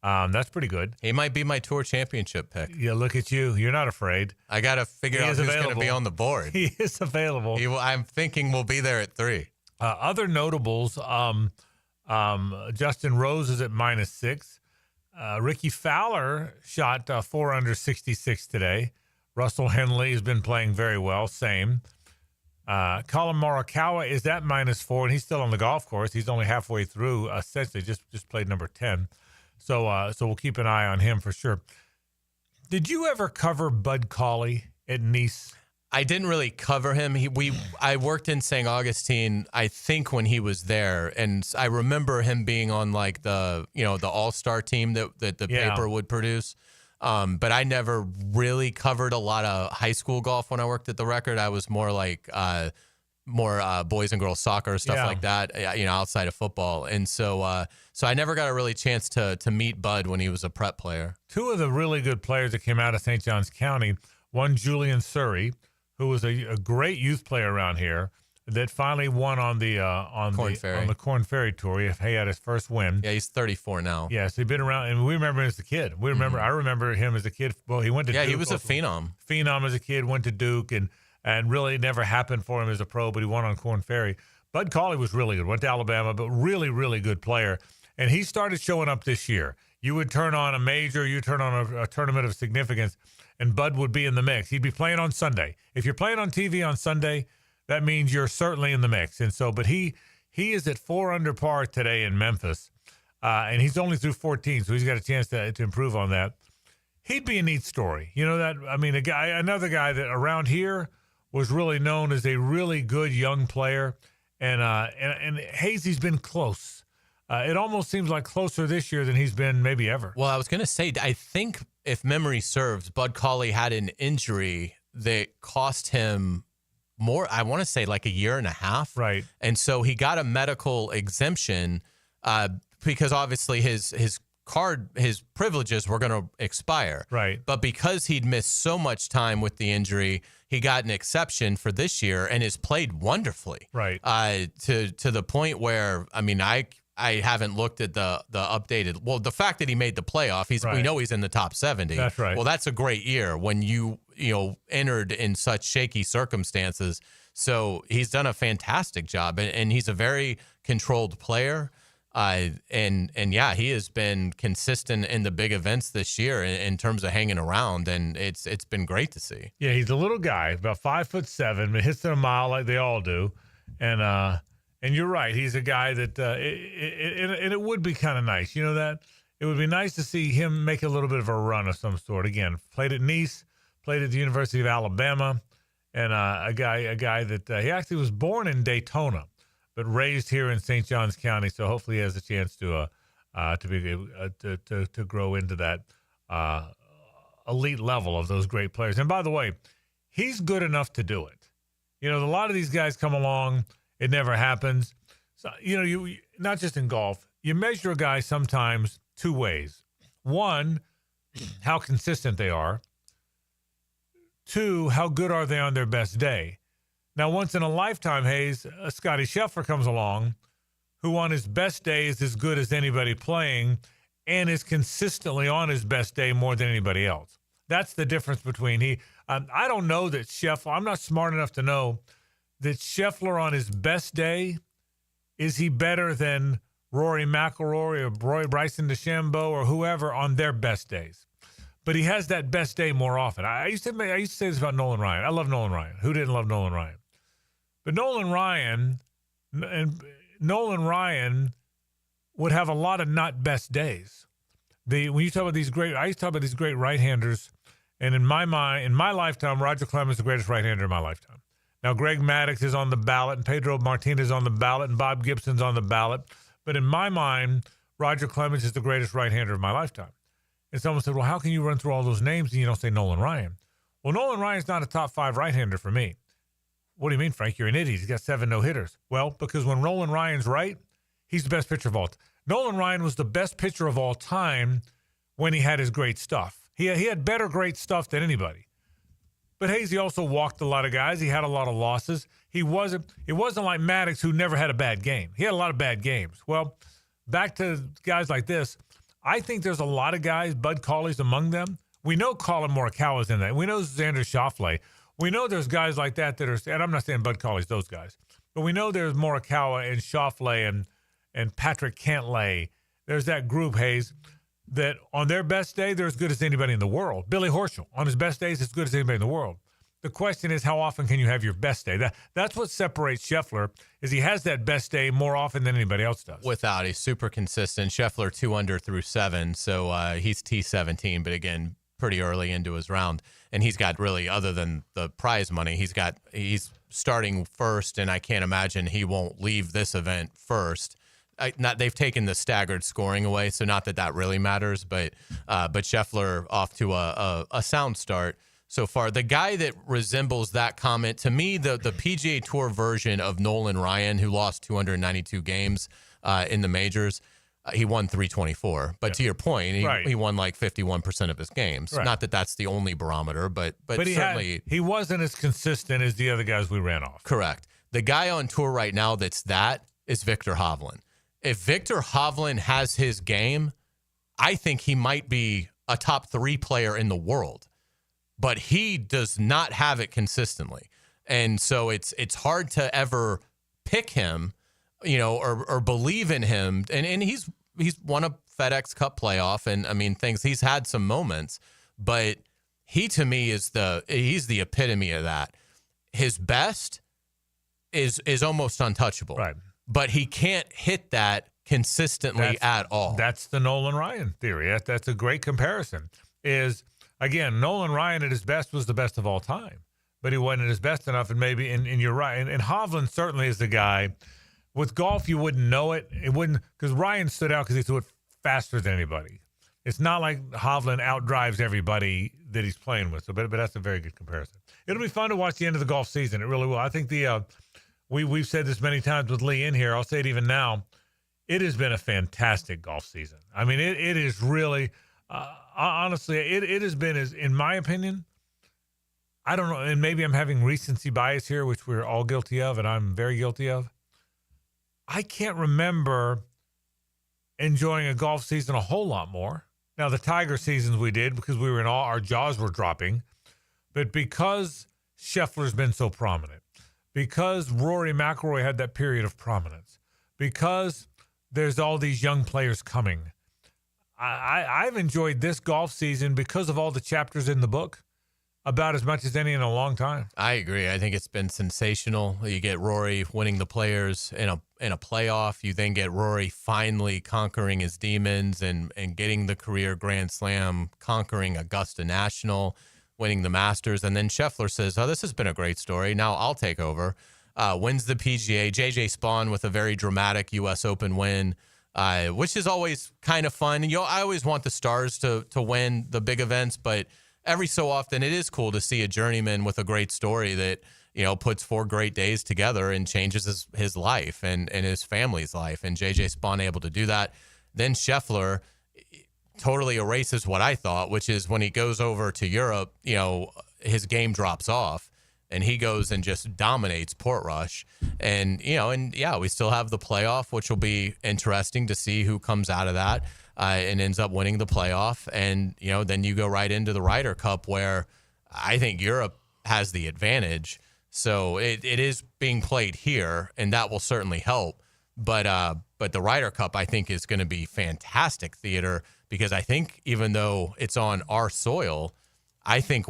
That's pretty good. He might be my tour championship pick. Yeah, look at you. You're not afraid. I got to figure out who's going to be on the board. He is available. I'm thinking we'll be there at 3. Other notables, Justin Rose is at -6. Ricky Fowler shot 4 under 66 today. Russell Henley has been playing very well. Same. Colin Morikawa is at -4, and he's still on the golf course. He's only halfway through. Essentially, just played number 10. So we'll keep an eye on him for sure. Did you ever cover Bud Cauley at Nice? I didn't really cover him. I worked in St. Augustine, I think, when he was there, and I remember him being on like the All-Star team that the paper would produce. But I never really covered a lot of high school golf when I worked at the Record. I was more like boys and girls soccer, stuff like that, outside of football. And so I never got a really chance to meet Bud when he was a prep player. Two of the really good players that came out of St. Johns County, one Julian Surrey, who was a great youth player around here that finally won on the Corn Ferry Tour. He had his first win. Yeah, he's 34 now. Yes, he'd been around, and we remember him as a kid. I remember him as a kid. Well, he went to Duke. Yeah, he was a phenom. Phenom as a kid, went to Duke, and really never happened for him as a pro, but he won on Corn Ferry. Bud Cauley was really good. Went to Alabama, but really, really good player. And he started showing up this year. You would turn on a major, you turn on a tournament of significance, and Bud would be in the mix. He'd be playing on Sunday. If you're playing on TV on Sunday, that means you're certainly in the mix. And so, but he is at 4 under par today in Memphis, and he's only through 14, so he's got a chance to improve on that. He'd be a neat story. Another guy that around here was really known as a really good young player, and Hazy's been close. It almost seems like closer this year than he's been maybe ever. Well, I was going to say, I think if memory serves, Bud Cauley had an injury that cost him more, I want to say like a year and a half. Right. And so he got a medical exemption because obviously his privileges were going to expire. Right. But because he'd missed so much time with the injury, he got an exception for this year and has played wonderfully. Right. To the point where, I haven't looked at the updated. Well, the fact that he made the playoff, we know he's in the top 70. That's right. Well, that's a great year when you entered in such shaky circumstances. So he's done a fantastic job, and he's a very controlled player. And he has been consistent in the big events this year in terms of hanging around, and it's been great to see. Yeah, he's a little guy, about 5'7", but hits it a mile like they all do, and you're right. He's a guy that, and it would be kind of nice. You know that? It would be nice to see him make a little bit of a run of some sort. Again, played at Nice, played at the University of Alabama, and a guy that he actually was born in Daytona, but raised here in St. Johns County. So hopefully he has a chance to grow into that elite level of those great players. And by the way, he's good enough to do it. A lot of these guys come along. It never happens. So, you not just in golf, you measure a guy sometimes two ways. One, how consistent they are. Two, how good are they on their best day? Now, once in a lifetime, Hayes, Scotty Scheffler comes along, who on his best day is as good as anybody playing and is consistently on his best day more than anybody else. That's the difference between I don't know that Scheffler, I'm not smart enough to know that Scheffler on his best day, is he better than Rory McIlroy or Bryson DeChambeau or whoever on their best days? But he has that best day more often. I used to say this about Nolan Ryan. I love Nolan Ryan. Who didn't love Nolan Ryan? But Nolan Ryan would have a lot of not best days. When you talk about these I used to talk about these great right-handers, and in my mind, in my lifetime, Roger Clemens is the greatest right-hander in my lifetime. Now, Greg Maddux is on the ballot, and Pedro Martinez is on the ballot, and Bob Gibson's on the ballot. But in my mind, Roger Clemens is the greatest right-hander of my lifetime. And someone said, well, how can you run through all those names and you don't say Nolan Ryan? Well, Nolan Ryan's not a top 5 right-hander for me. What do you mean, Frank? You're an idiot. He's got 7 no-hitters. Well, because when Nolan Ryan's right, he's the best pitcher of all time. Nolan Ryan was the best pitcher of all time when he had his great stuff. He had better great stuff than anybody. But Hazy also walked a lot of guys. He had a lot of losses. It wasn't like Maddux, who never had a bad game. He had a lot of bad games. Well, back to guys like this, I think there's a lot of guys, Bud Cauley's among them. We know Colin Morikawa's in that. We know Xander Schauffele. We know there's guys like that are, and I'm not saying Bud Cauley's those guys, but we know there's Morikawa and Schauffele and Patrick Cantlay. There's that group, Hayes, that on their best day, they're as good as anybody in the world. Billy Horschel, on his best days, as good as anybody in the world. The question is, how often can you have your best day? That's what separates Scheffler, is he has that best day more often than anybody else does. He's super consistent. Scheffler 2 under through 7, so he's T17. But again, pretty early into his round. And he's got really, other than the prize money, he's starting first, and I can't imagine he won't leave this event first. They've taken the staggered scoring away, so not that really matters, but Scheffler off to a sound start so far. The guy that resembles that comment, to me, the PGA Tour version of Nolan Ryan, who lost 292 games in the majors, he won 324. But to your point, he won like 51% of his games. Right. Not that that's the only barometer, but certainly he wasn't as consistent as the other guys we ran off. Correct. The guy on tour right now that is Victor Hovland. If Victor Hovland has his game, I think he might be a top 3 player in the world. But he does not have it consistently. And so it's hard to ever pick him, or believe in him. And he's won a FedEx Cup playoff, and I mean he's had some moments, but he to me he's the epitome of that. His best is almost untouchable. Right. But he can't hit that consistently at all. That's the Nolan Ryan theory. That's a great comparison. Again, Nolan Ryan at his best was the best of all time, but he wasn't at his best enough, and maybe, and you're right, and Hovland certainly is the guy. With golf, you wouldn't know it. It wouldn't, because Ryan stood out because he threw it faster than anybody. It's not like Hovland outdrives everybody that he's playing with, but that's a very good comparison. It'll be fun to watch the end of the golf season. It really will. I think we've said this many times with Lee in here. I'll say it even now. It has been a fantastic golf season. I mean, it is really, honestly, it has been, in my opinion, I don't know, and maybe I'm having recency bias here, which we're all guilty of, and I'm very guilty of. I can't remember enjoying a golf season a whole lot more. Now, the Tiger seasons we did because we were in our jaws were dropping, but because Scheffler's been so prominent, because Rory McIlroy had that period of prominence, because there's all these young players coming, I've enjoyed this golf season because of all the chapters in the book about as much as any in a long time. I agree. I think it's been sensational. You get Rory winning the Players in a playoff. You then get Rory finally conquering his demons and getting the career Grand Slam, conquering Augusta National, winning the Masters. And then Scheffler says, this has been a great story. Now I'll take over. Wins the PGA. JJ Spawn with a very dramatic U.S. Open win, which is always kind of fun. And I always want the stars to win the big events, but every so often it is cool to see a journeyman with a great story that, puts 4 great days together and changes his life and his family's life. And JJ Spawn able to do that. Then Scheffler totally erases what I thought, which is when he goes over to Europe, his game drops off and he goes and just dominates Portrush. And, we still have the playoff, which will be interesting to see who comes out of that. And ends up winning the playoff. And, then you go right into the Ryder Cup where I think Europe has the advantage. So it is being played here, and that will certainly help. But the Ryder Cup, I think, is going to be fantastic theater because I think even though it's on our soil, I think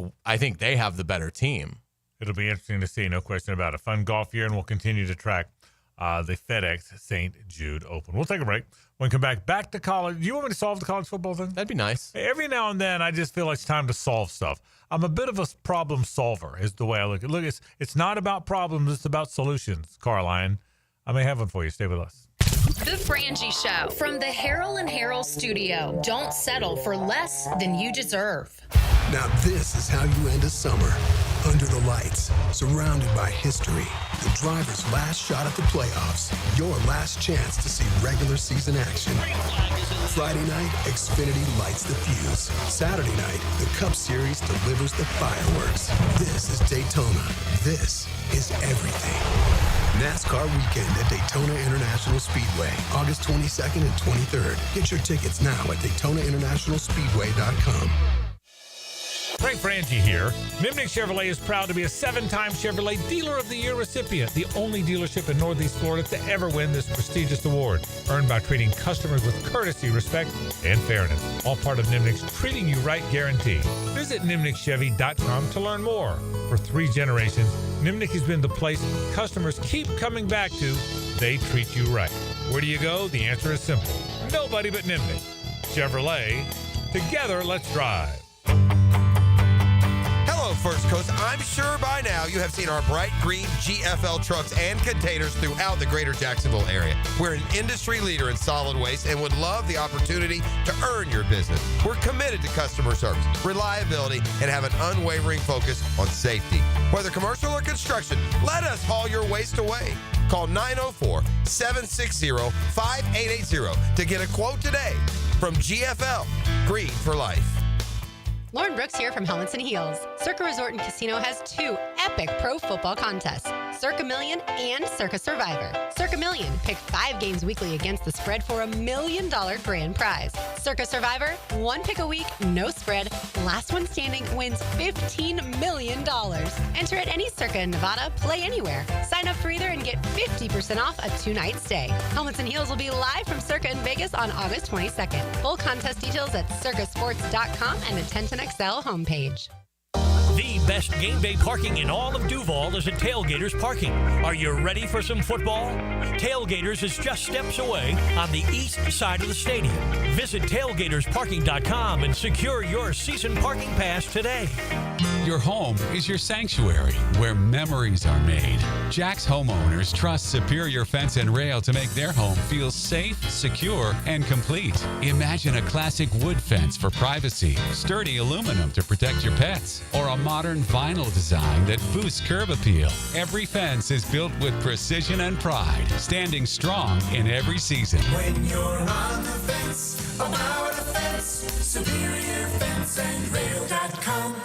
they have the better team. It'll be interesting to see, no question about it. Fun golf year, and we'll continue to track the FedEx St. Jude Open. We'll take a break. When we come back to college, do you want me to solve the college football thing? That'd be nice. Every now and then, I just feel like it's time to solve stuff. I'm a bit of a problem solver, is the way I look at it. Look, it's not about problems, it's about solutions, Caroline. I may have one for you. Stay with us. The Frangie Show from the Harrell and Harrell studio. Don't settle for less than you deserve. Now this is how you end a summer. Under the lights, surrounded by history. The driver's last shot at the playoffs. Your last chance to see regular season action. Friday night, Xfinity lights the fuse. Saturday night, the Cup Series delivers the fireworks. This is Daytona. This is everything. NASCAR weekend at Daytona International Speedway, August 22nd and 23rd. Get your tickets now at DaytonaInternationalSpeedway.com. Frank Frangie here. Nimnik Chevrolet is proud to be a 7-time Chevrolet Dealer of the Year recipient, the only dealership in Northeast Florida to ever win this prestigious award, earned by treating customers with courtesy, respect, and fairness. All part of Nimnik's Treating You Right guarantee. Visit NimnikChevy.com to learn more. For 3 generations, Nimnik has been the place customers keep coming back to. They treat you right. Where do you go? The answer is simple. Nobody but Nimnik. Chevrolet. Together, let's drive. First Coast. I'm sure by now you have seen our bright green GFL trucks and containers throughout the greater Jacksonville area. We're an industry leader in solid waste and would love the opportunity to earn your business. We're committed to customer service, reliability, and have an unwavering focus on safety. Whether commercial or construction, let us haul your waste away. Call 904-760-5880 to get a quote today from GFL, Green for Life. Lauren Brooks here from Helmets and Heels. Circa Resort and Casino has 2 epic pro football contests, Circa Million and Circa Survivor. Circa Million, pick 5 games weekly against the spread for $1 million grand prize. Circa Survivor, 1 pick a week, no spread. Last one standing wins $15 million. Enter at any Circa in Nevada, play anywhere. Sign up for either and get 50% off a 2-night stay. Helmets and Heels will be live from Circa in Vegas on August 22nd. Full contest details at circasports.com and the 1010XL homepage. The best game day parking in all of Duval is at Tailgaters Parking. Are you ready for some football? Tailgaters is just steps away on the east side of the stadium. Visit tailgatorsparking.com and secure your season parking pass today. Your home is your sanctuary where memories are made. Jack's homeowners trust Superior Fence and Rail to make their home feel safe, secure, and complete. Imagine a classic wood fence for privacy, sturdy aluminum to protect your pets, or a modern vinyl design that boosts curb appeal. Every fence is built with precision and pride, standing strong in every season. When you're on the fence, about a fence, SuperiorFenceandRail.com.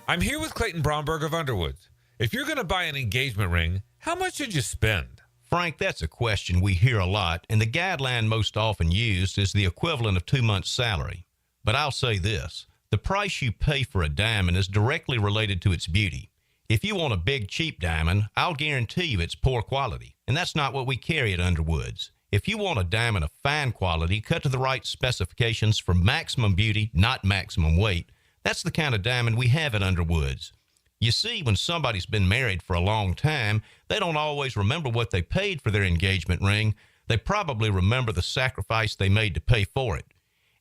I'm here with Clayton Bromberg of Underwoods. If you're going to buy an engagement ring, how much should you spend? Frank, that's a question we hear a lot, and the guideline most often used is the equivalent of 2 months' salary. But I'll say this. The price you pay for a diamond is directly related to its beauty. If you want a big, cheap diamond, I'll guarantee you it's poor quality, and that's not what we carry at Underwoods. If you want a diamond of fine quality, cut to the right specifications for maximum beauty, not maximum weight, that's the kind of diamond we have at Underwoods. You see, when somebody's been married for a long time, they don't always remember what they paid for their engagement ring. They probably remember the sacrifice they made to pay for it.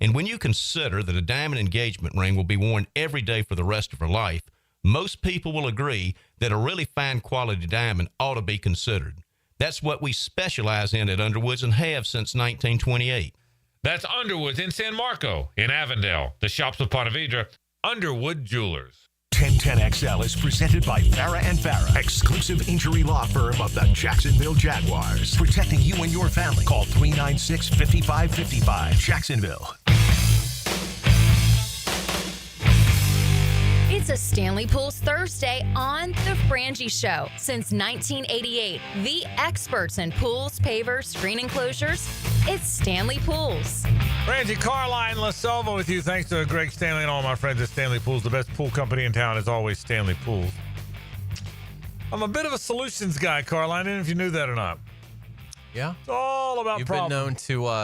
And when you consider that a diamond engagement ring will be worn every day for the rest of her life, most people will agree that a really fine quality diamond ought to be considered. That's what we specialize in at Underwoods and have since 1928. That's Underwoods in San Marco, in Avondale, the Shops of Ponte Vedra, Underwood Jewelers. 1010XL is presented by Farah and Farah, exclusive injury law firm of the Jacksonville Jaguars. Protecting you and your family. Call 396-5555. Jacksonville. It's a Stanley Pools Thursday on The Frangie Show. Since 1988, the experts in pools, pavers, screen enclosures, it's Stanley Pools. Frangie, Carline LaSalva with you. Thanks to Greg Stanley and all my friends at Stanley Pools. The best pool company in town is always Stanley Pools. I'm a bit of a solutions guy, Carline. I don't know if you knew that or not. Yeah. It's all about You've problems. been known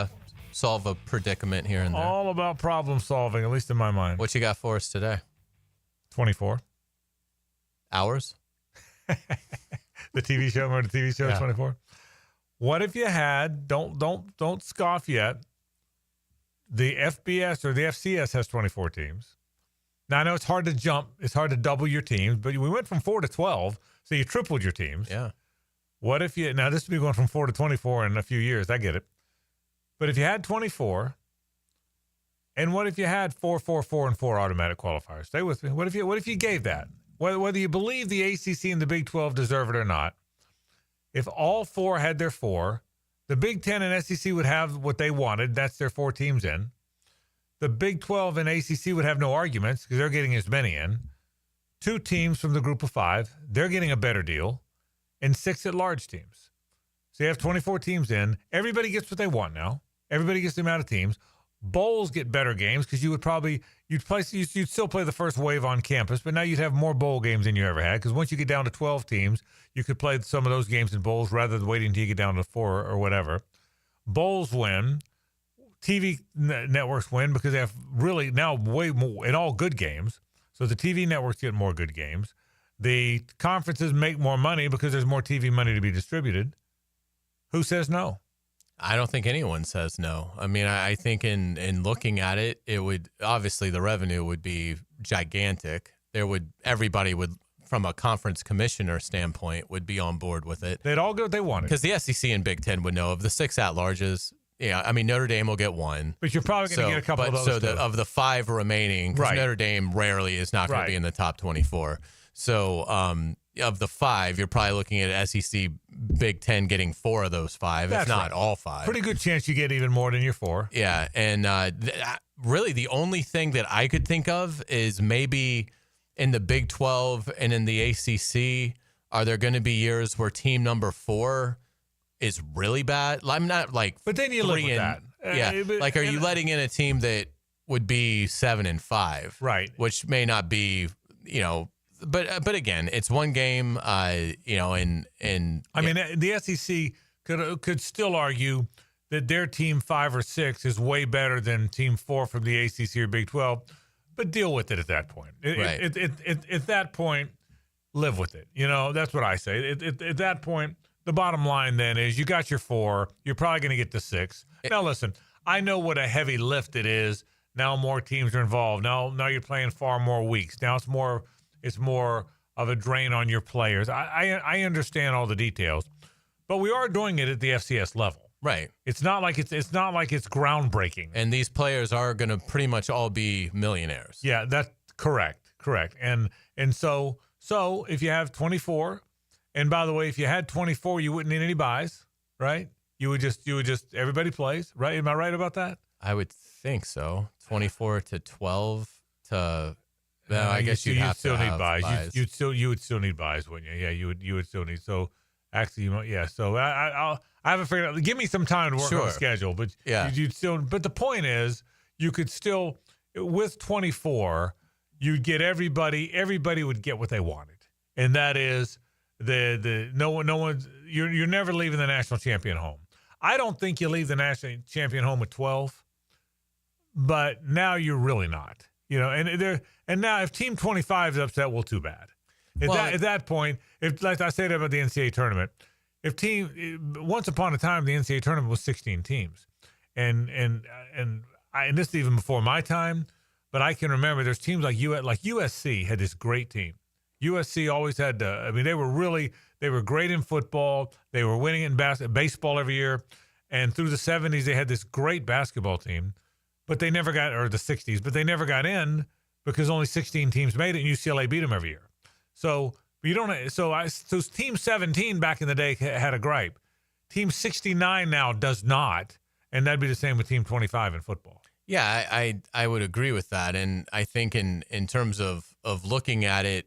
to solve a predicament here and there. All about problem solving, at least in my mind. What you got for us today? 24 hours. The TV show, remember the TV show, Yeah. 24? What if you had, don't scoff yet, the FBS or the FCS has 24 teams. Now, I know it's hard to jump. It's hard to double your teams, but we went from 4 to 12, so you tripled your teams. Yeah. What if you, now this will be going from 4 to 24 in a few years. I get it. But if you had 24, and what if you had 4, 4, 4, and 4 automatic qualifiers? Stay with me. What if you gave that? Whether you believe the ACC and the Big 12 deserve it or not, if all 4 had their 4, the Big 10 and SEC would have what they wanted. That's their 4 teams in. The Big 12 and ACC would have no arguments because they're getting as many in. 2 teams from the group of 5, they're getting a better deal, and 6 at-large teams. So you have 24 teams in. Everybody gets what they want now. Everybody gets the amount of teams. Bowls get better games because you'd still play the first wave on campus, but now you'd have more bowl games than you ever had because once you get down to 12 teams, you could play some of those games in bowls rather than waiting until you get down to 4 or whatever. Bowls win. TV networks win because they have really now way more in all good games. So the TV networks get more good games. The conferences make more money because there's more TV money to be distributed. Who says no? I don't think anyone says no. I mean, I think in looking at it, it would obviously the revenue would be gigantic. everybody would, from a conference commissioner standpoint, would be on board with it. They'd all go what they wanted. Because the SEC and Big Ten would know of the 6 at-larges. Yeah, I mean, Notre Dame will get 1. But you're probably going to get a couple of those. So of the 5 remaining, because Right. Notre Dame rarely is not going to be in the top 24. So of the 5, you're probably looking at SEC, Big Ten getting 4 of those 5, That's if not right. all 5. Pretty good chance you get even more than your 4. Yeah, and really the only thing that I could think of is maybe in the Big 12 and in the ACC, are there going to be years where team number 4 is really bad? I'm not like, but then you live with that. Yeah, like, are you letting in a team that would be 7-5? Right. Which may not be, but again, it's one game, and I mean, the SEC could still argue that their team 5 or 6 is way better than team 4 from the ACC or Big 12, but deal with it at that point. At that point, live with it. That's what I say. At that point, the bottom line then is you got your 4. You're probably going to get to 6. Now, listen, I know what a heavy lift it is. Now more teams are involved. Now you're playing far more weeks. Now it's more of a drain on your players. I understand all the details, but we are doing it at the FCS level. Right. It's not like it's groundbreaking. And these players are going to pretty much all be millionaires. Yeah, that's correct. And so if you have 24, and by the way, if you had 24, you wouldn't need any buys, right? You would just everybody plays, right? Am I right about that? I would think so. 24 to 12 to. No, I guess you'd still need buys. You would still need buys, wouldn't you? Yeah, you would still need. So actually, yeah. So I haven't figured out. Give me some time to work on the schedule, but yeah, you'd still. But the point is, you could still with 24, you'd get everybody. Everybody would get what they wanted, and that is no one. You're never leaving the national champion home. I don't think you leave the national champion home with 12, but now you're really not. And now if Team 25 is upset, well, too bad. At that point, if like I said about the NCAA tournament, once upon a time the NCAA tournament was 16 teams, and this is even before my time, but I can remember there's teams like USC had this great team. USC always had they were great in football. They were winning in baseball every year, and through the 70s they had this great basketball team. But they never got, or the 60s, but they never got in because only 16 teams made it, and UCLA beat them every year. So Team 17 back in the day had a gripe. Team 69 now does not, and that'd be the same with Team 25 in football. Yeah, I would agree with that, and I think in terms of looking at it,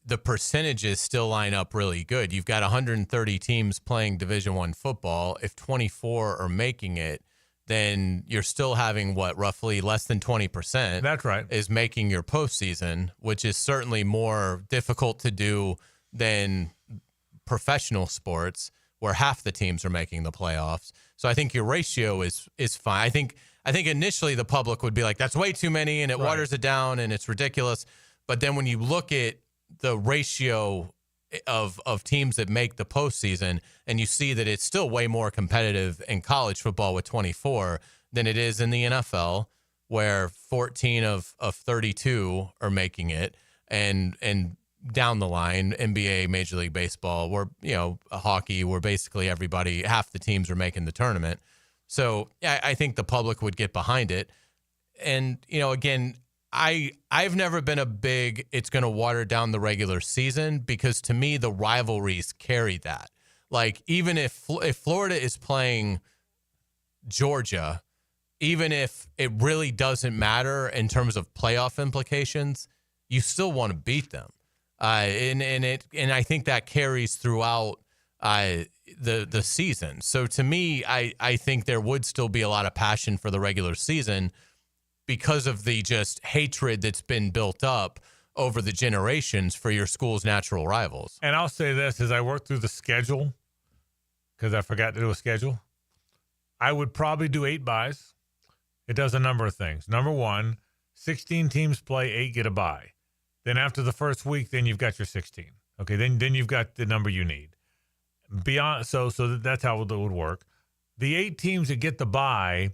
the percentages still line up really good. You've got 130 teams playing Division I football. If 24 are making it, then you're still having roughly less than 20%. That's right. Is making your postseason, which is certainly more difficult to do than professional sports, where half the teams are making the playoffs. So I think your ratio is fine. I think initially the public would be like, that's way too many, and it waters it down, and it's ridiculous. But then when you look at the ratio of teams that make the postseason, and you see that it's still way more competitive in college football with 24 than it is in the NFL, where 14 of 32 are making it, and down the line, NBA, Major League Baseball, where hockey, where basically half the teams are making the tournament. So I think the public would get behind it, and again, I've never been a big it's going to water down the regular season, because to me the rivalries carry that. Like, even if Florida is playing Georgia, even if it really doesn't matter in terms of playoff implications, you still want to beat them. And I think that carries throughout the season. So to me, I think there would still be a lot of passion for the regular season, because of the just hatred that's been built up over the generations for your school's natural rivals. And I'll say this, as I work through the schedule, because I forgot to do a schedule, I would probably do 8 buys. It does a number of things. Number one, 16 teams play, 8 get a bye. Then after the first week, then you've got your 16. Okay, then you've got the number you need. Beyond, so that's how it would work. The 8 teams that get the bye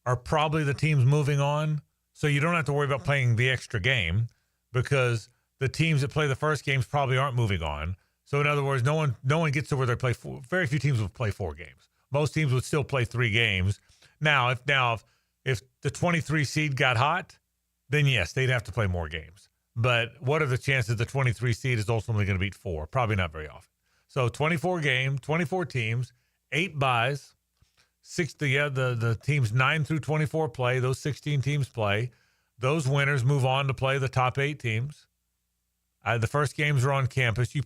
are probably the teams moving on, so you don't have to worry about playing the extra game, because the teams that play the first games probably aren't moving on. So in other words, no one gets to where they play very few teams will play 4 games. Most teams would still play 3 games. Now, if the 23 seed got hot, then yes, they'd have to play more games. But what are the chances the 23 seed is ultimately going to beat 4? Probably not very often. So 24 teams, 8 byes, 6. The teams 9 through 24 play. Those 16 teams play. Those winners move on to play the top 8 teams. The first games are on campus. You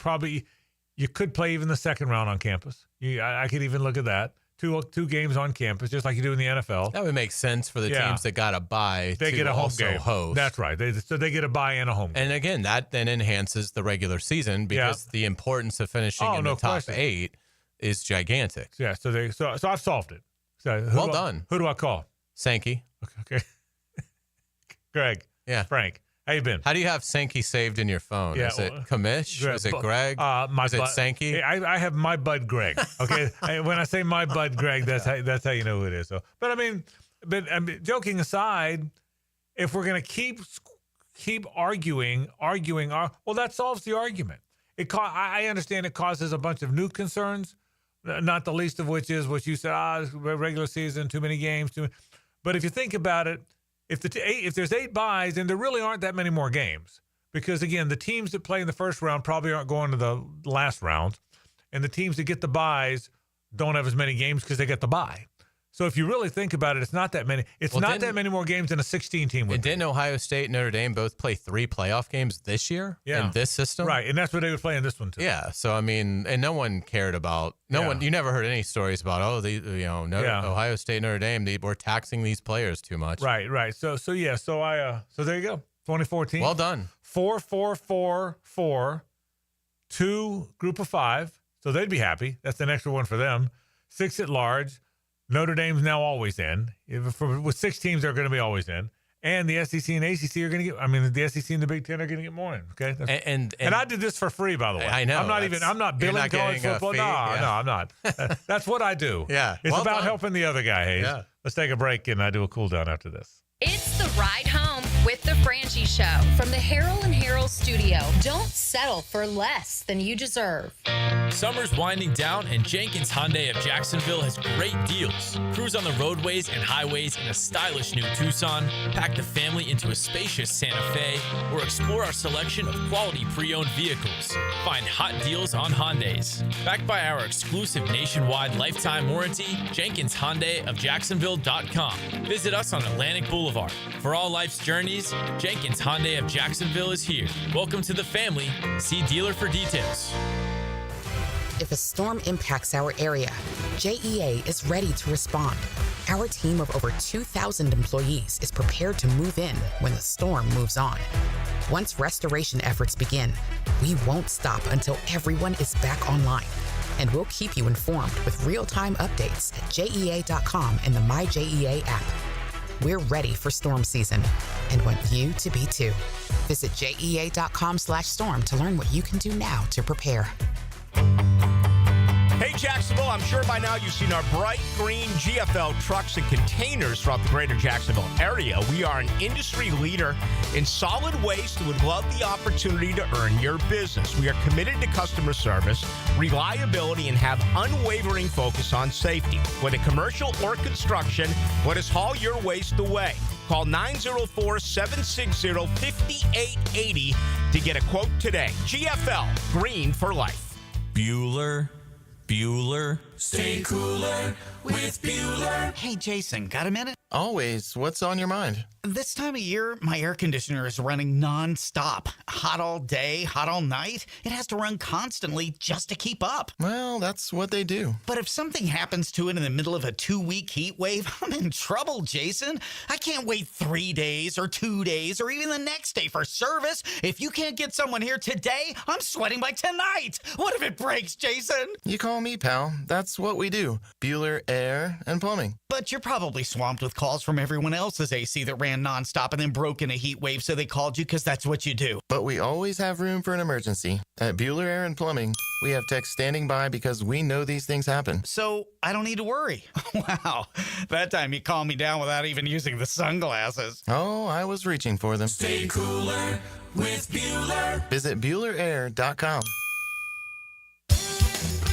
could play even the second round on campus. I could even look at that. Two games on campus, just like you do in the NFL. That would make sense for the teams that got a bye. They get a home game. Host. That's right. So they get a bye and a home game. And again, that then enhances the regular season because the importance of finishing in the top 8 is gigantic. Yeah. So I've solved it. So well done. Who do I call? Sankey. Okay. Greg. Yeah. Frank. How you been? How do you have Sankey saved in your phone? Yeah, is it Kamish? Is it Greg? Is it Sankey? I have my bud Greg. Okay, when I say my bud Greg, that's how you know who it is. So, but I mean, joking aside, if we're gonna keep arguing, well, that solves the argument. I understand it causes a bunch of new concerns, not the least of which is what you said. Regular season, too many games, But if you think about it. If there's 8 byes, then there really aren't that many more games. Because, again, the teams that play in the first round probably aren't going to the last round. And the teams that get the byes don't have as many games because they get the bye. So if you really think about it, it's not that many. It's not that many more games than a 16-team would. And didn't Ohio State and Notre Dame both play 3 playoff games this year in this system? Right, and that's what they would play in this one too. Yeah, so I mean, and no one cared about one. You never heard any stories about Ohio State, Notre Dame. They were taxing these players too much. Right. So there you go. 2014. Well done. 4-4-4-4, 2 group of 5. So they'd be happy. That's an extra one for them. 6 at large. Notre Dame's now always in. With 6 teams, they're going to be always in. And the SEC and ACC are going to get. I mean, the SEC and the Big Ten are going to get more in. Okay, and I did this for free, by the way. I know. I'm not billing college football. No, I'm not. That's what I do. Yeah, it's about helping the other guy. Hayes. Yeah. Let's take a break and I do a cool down after this. It's the ride home with the Frangie Show from the Harold and Harold studio. Don't settle for less than you deserve. Summer's winding down, and Jenkins Hyundai of Jacksonville has great deals. Cruise on the roadways and highways in a stylish new Tucson, pack the family into a spacious Santa Fe, or explore our selection of quality pre-owned vehicles. Find hot deals on Hyundais. Backed by our exclusive nationwide lifetime warranty, Jenkins Hyundai of Jacksonville.com. Visit us on Atlantic Boulevard. For all life's journeys, Jenkins Hyundai of Jacksonville is here. Welcome to the family. See dealer for details. If a storm impacts our area, JEA is ready to respond. Our team of over 2,000 employees is prepared to move in when the storm moves on. Once restoration efforts begin, we won't stop until everyone is back online. And we'll keep you informed with real-time updates at JEA.com and the MyJEA app. We're ready for storm season and want you to be too. Visit JEA.com/storm to learn what you can do now to prepare. Hey, Jacksonville, I'm sure by now you've seen our bright green GFL trucks and containers throughout the greater Jacksonville area. We are an industry leader in solid waste and would love the opportunity to earn your business. We are committed to customer service, reliability, and have unwavering focus on safety. Whether commercial or construction, let us haul your waste away. Call 904-760-5880 to get a quote today. GFL, green for life. Bueller. Stay cooler with Bueller. Hey, Jason, got a minute? Always. What's on your mind? This time of year, my air conditioner is running non-stop. Hot all day, hot all night. It has to run constantly just to keep up. Well, that's what they do. But if something happens to it in the middle of a 2-week heat wave, I'm in trouble, Jason. I can't wait 3 days or 2 days or even the next day for service. If you can't get someone here today, I'm sweating by tonight. What if it breaks, Jason? You call me, pal. That's what we do. Bueller Air and Plumbing. But you're probably swamped with calls from everyone else's AC that ran nonstop and then broke in a heat wave, so they called you because that's what you do. But we always have room for an emergency. At Bueller Air and Plumbing, We have techs standing by because we know these things happen. So I don't need to worry. Wow. That time you calmed me down without even using the sunglasses. Oh, I was reaching for them. Stay cooler with Bueller. Visit BuellerAir.com.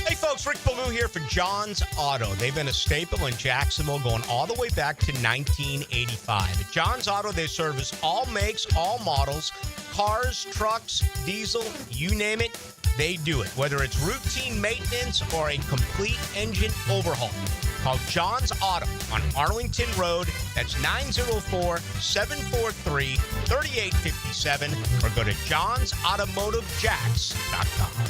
Hey folks, Rick Ballou here for John's Auto. They've been a staple in Jacksonville going all the way back to 1985. At John's Auto, they service all makes, all models, cars, trucks, diesel, you name it, they do it. Whether it's routine maintenance or a complete engine overhaul. Call John's Auto on Arlington Road. That's 904-743-3857 or go to johnsautomotivejacks.com.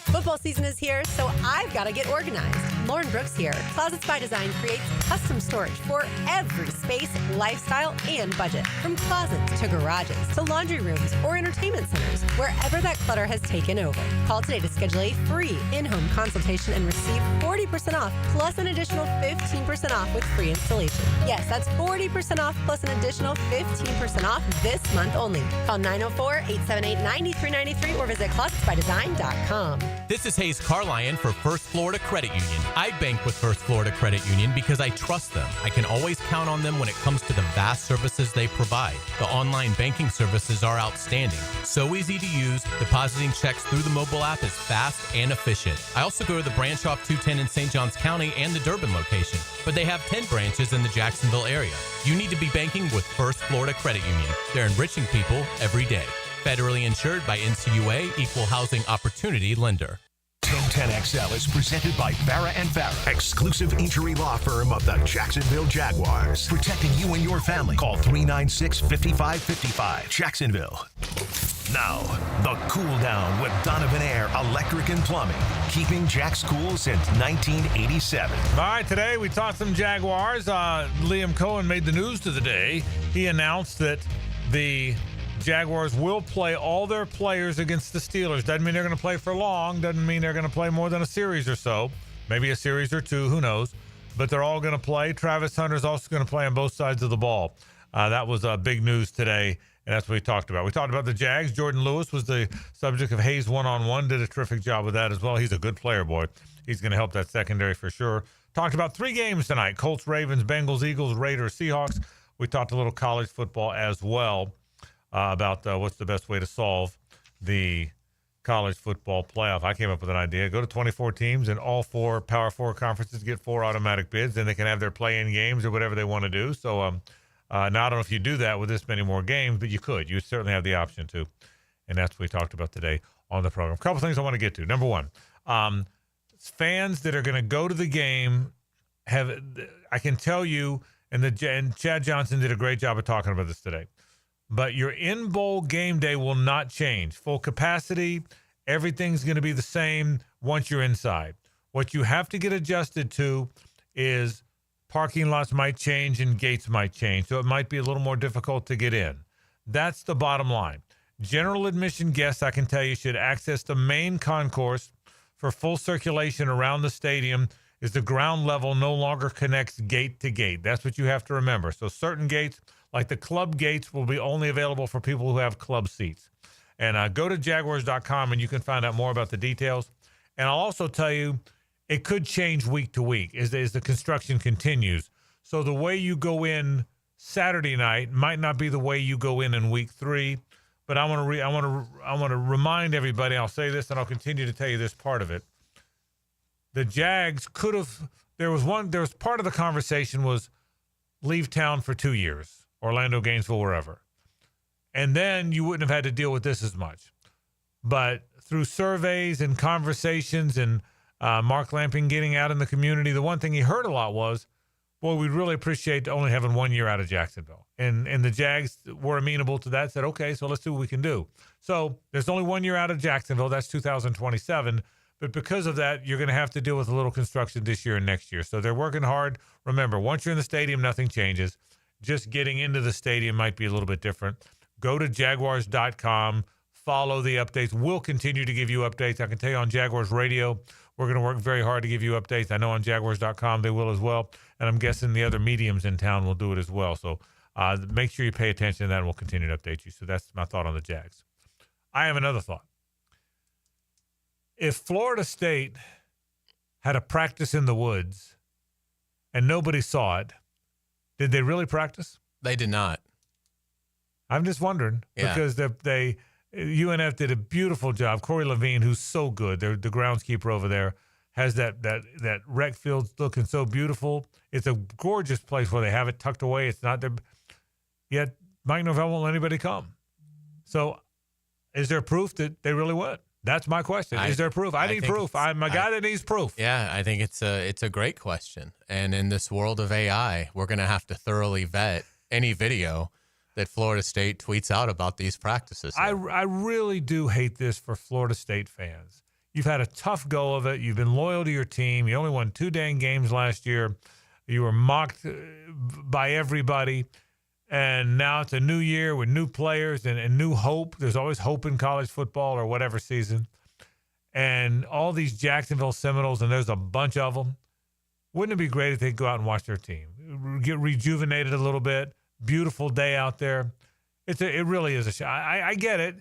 Football season is here, so I've got to get organized. Lauren Brooks here. Closets by Design creates custom storage for every space, lifestyle, and budget. From closets to garages to laundry rooms or entertainment centers, wherever that clutter has taken over. Call today to schedule a free in-home consultation and receive 40% off plus an additional 15% off with free installation. Yes, that's 40% off plus an additional 15% off this month only. Call 904-878-9393 or visit closetsbydesign.com. This is Hayes Carlion for First Florida Credit Union. I bank with First Florida Credit Union because I trust them. I can always count on them when it comes to the vast services they provide. The online banking services are outstanding. So easy to use. Depositing checks through the mobile app is fast and efficient. I also go to the branch off 210 in St. Johns County and the Durbin location, but they have 10 branches in the Jacksonville area. You need to be banking with First Florida Credit Union. They're enriching people every day. Federally insured by NCUA, Equal Housing Opportunity Lender. 1010XL is presented by Farah and Farah, exclusive injury law firm of the Jacksonville Jaguars. Protecting you and your family. Call 396-5555. Jacksonville. Now, the cool down with Donovan Air Electric and Plumbing, keeping Jack's cool since 1987. All right, today we talked some Jaguars. Liam Cohen made the news of the day. He announced that the Jaguars will play all their players against the Steelers. Doesn't mean they're going to play for long. Doesn't mean they're going to play more than a series or so. Maybe a series or two. Who knows? But they're all going to play. Travis Hunter's also going to play on both sides of the ball. That was big news today, and that's what we talked about. We talked about the Jags. Jordan Lewis was the subject of Hayes one-on-one. Did a terrific job with that as well. He's a good player, boy. He's going to help that secondary for sure. Talked about 3 games tonight. Colts, Ravens, Bengals, Eagles, Raiders, Seahawks. We talked a little college football as well. About what's the best way to solve the college football playoff. I came up with an idea. Go to 24 teams and all 4 Power 4 conferences get 4 automatic bids. Then they can have their play-in games or whatever they want to do. So now I don't know if you do that with this many more games, but you could. You certainly have the option to. And that's what we talked about today on the program. A couple things I want to get to. Number one, fans that are going to go to the game I can tell you, and Chad Johnson did a great job of talking about this today. But your in-bowl game day will not change. Full capacity, everything's going to be the same once you're inside. What you have to get adjusted to is parking lots might change and gates might change, so it might be a little more difficult to get in. That's the bottom line. General admission guests, I can tell you, should access the main concourse for full circulation around the stadium is the ground level no longer connects gate to gate. That's what you have to remember. So certain gates, like the club gates, will be only available for people who have club seats. And go to Jaguars.com and you can find out more about the details. And I'll also tell you, it could change week to week as the construction continues. So the way you go in Saturday night might not be the way you go in week 3. But I want to remind everybody. I'll say this, and I'll continue to tell you this part of it. The Jags could have. There was part of the conversation was leave town for 2 years. Orlando, Gainesville, wherever. And then you wouldn't have had to deal with this as much. But through surveys and conversations and Mark Lamping getting out in the community, the one thing he heard a lot was, boy, we'd really appreciate only having 1 year out of Jacksonville. And the Jags were amenable to that, said, okay, so let's see what we can do. So there's only 1 year out of Jacksonville. That's 2027. But because of that, you're going to have to deal with a little construction this year and next year. So they're working hard. Remember, once you're in the stadium, nothing changes. Just getting into the stadium might be a little bit different. Go to Jaguars.com. Follow the updates. We'll continue to give you updates. I can tell you on Jaguars Radio, we're going to work very hard to give you updates. I know on Jaguars.com they will as well. And I'm guessing the other mediums in town will do it as well. So make sure you pay attention to that, and we'll continue to update you. So that's my thought on the Jags. I have another thought. if Florida State had a practice in the woods and nobody saw it, did they really practice? They did not. I'm just wondering because UNF did a beautiful job. Corey Levine, who's so good, the groundskeeper over there, has that rec field looking so beautiful. It's a gorgeous place where they have it tucked away. It's not there. Yet Mike Norvell won't let anybody come. So is there proof that they really went? That's my question. Is there proof? I need proof. I'm a guy that needs proof. Yeah, I think it's a great question. And in this world of AI, we're going to have to thoroughly vet any video that Florida State tweets out about these practices. I really do hate this for Florida State fans. You've had a tough go of it. You've been loyal to your team. You only won 2 dang games last year. You were mocked by everybody. And now it's a new year with new players and new hope. There's always hope in college football or whatever season. And all these Jacksonville Seminoles, and there's a bunch of them. Wouldn't it be great if they go out and watch their team? Get rejuvenated a little bit. Beautiful day out there. It really is a show. I get it.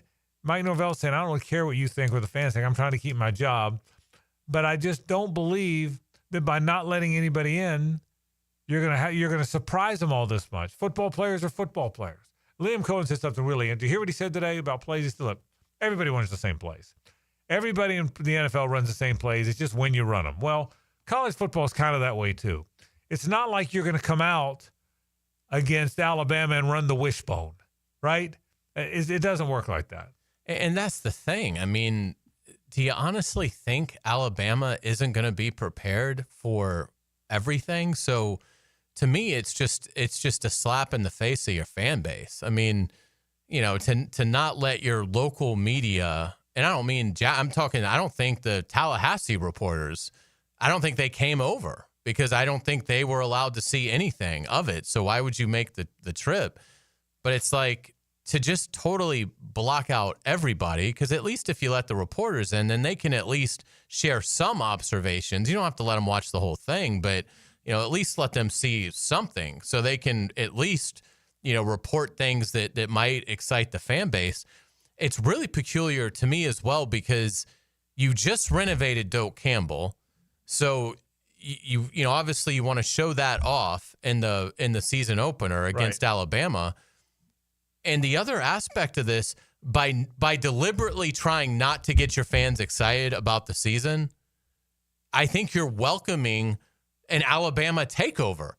Mike Norvell saying, I don't really care what you think or the fans think. I'm trying to keep my job. But I just don't believe that by not letting anybody in, you're gonna surprise them all this much. Football players are football players. Liam Cohen said something really interesting. Did you hear what he said today about plays? He said, look, everybody runs the same plays. Everybody in the NFL runs the same plays. It's just when you run them. Well, college football is kind of that way too. It's not like you're going to come out against Alabama and run the wishbone, right? It doesn't work like that. And that's the thing. I mean, do you honestly think Alabama isn't going to be prepared for everything? So to me, it's just a slap in the face of your fan base. I mean, to not let your local media, and I don't mean, I don't think the Tallahassee reporters, I don't think they came over because I don't think they were allowed to see anything of it. So why would you make the trip? But it's like to just totally block out everybody, because at least if you let the reporters in, then they can at least share some observations. You don't have to let them watch the whole thing, but at least let them see something so they can at least, report things that might excite the fan base. It's really peculiar to me as well because you just renovated Doak Campbell. So you obviously you want to show that off in the season opener against Alabama. And the other aspect of this, by deliberately trying not to get your fans excited about the season, I think you're welcoming an Alabama takeover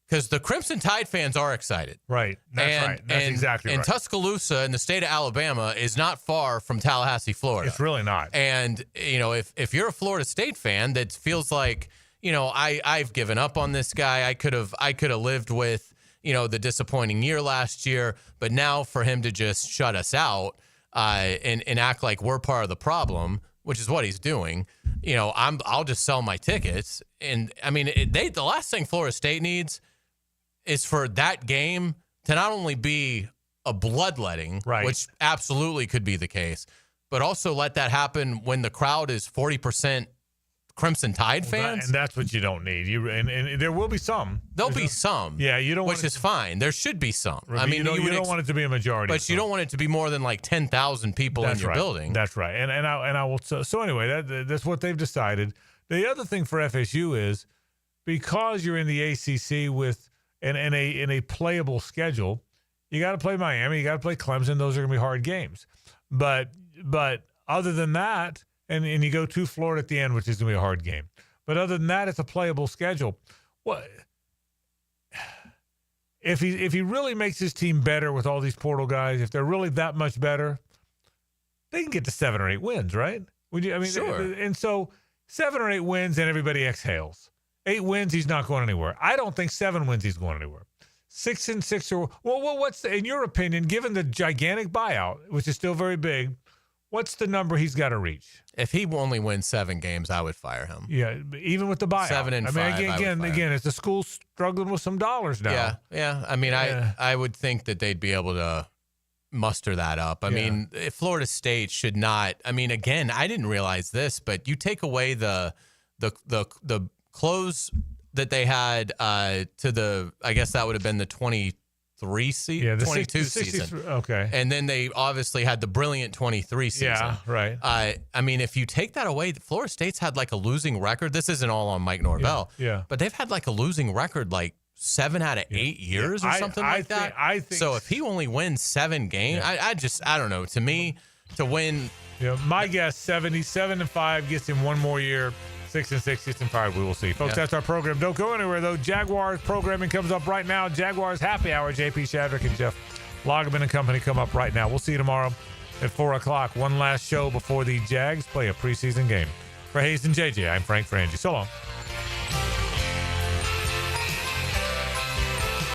because the Crimson Tide fans are excited. Right. That's right. That's exactly right. And Tuscaloosa in the state of Alabama is not far from Tallahassee, Florida. It's really not. And, if you're a Florida State fan that feels like, I've given up on this guy. I could have lived with, the disappointing year last year, but now for him to just shut us out and act like we're part of the problem, which is what he's doing, I'll just sell my tickets. And I mean, the last thing Florida State needs is for that game to not only be a bloodletting, which absolutely could be the case, but also let that happen when the crowd is 40% Crimson Tide fans. And that's what you don't need. And there will be some. There'll be some. Yeah, you don't. Which is fine. There should be some. I mean, you don't want it to be a majority, but you don't want it to be more than like 10,000 people in your building. That's right. And I will. So anyway, that's what they've decided. The other thing for FSU is because you're in the ACC with in a playable schedule, you got to play Miami, you got to play Clemson. Those are going to be hard games. But other than that. And you go to Florida at the end, which is going to be a hard game. But other than that, it's a playable schedule. What if he really makes his team better with all these portal guys? If they're really that much better, they can get to 7 or 8 wins, right? Sure. And so 7 or 8 wins, and everybody exhales. 8 wins, he's not going anywhere. I don't think 7 wins, he's going anywhere. 6 and 6 or what's in your opinion, given the gigantic buyout, which is still very big? What's the number he's got to reach? If he only wins 7 games, I would fire him. Yeah, even with the buyout. 7 and 5. Again, it's the school struggling with some dollars now. Yeah. I mean, I would think that they'd be able to muster that up. I mean, if Florida State should not. I mean, again, I didn't realize this, but you take away the close that they had to the. I guess that would have been the 20 22 season. Okay. And then they obviously had the brilliant 23 season. Yeah, right. I mean, if you take that away, Florida State's had like a losing record. This isn't all on Mike Norvell. Yeah. But they've had like a losing record like 7 out of 8 years or something like that. I think so. If he only wins 7 games, I don't know. To me, to win. My guess, 77-5 gets him one more year. 6-6, 6-5. We will see. Folks, that's our program. Don't go anywhere, though. Jaguars programming comes up right now. Jaguars Happy Hour. JP Shadrick and Jeff Lageman and company come up right now. We'll see you tomorrow at 4 o'clock. One last show before the Jags play a preseason game. For Hayes and JJ, I'm Frank Frangie. So long.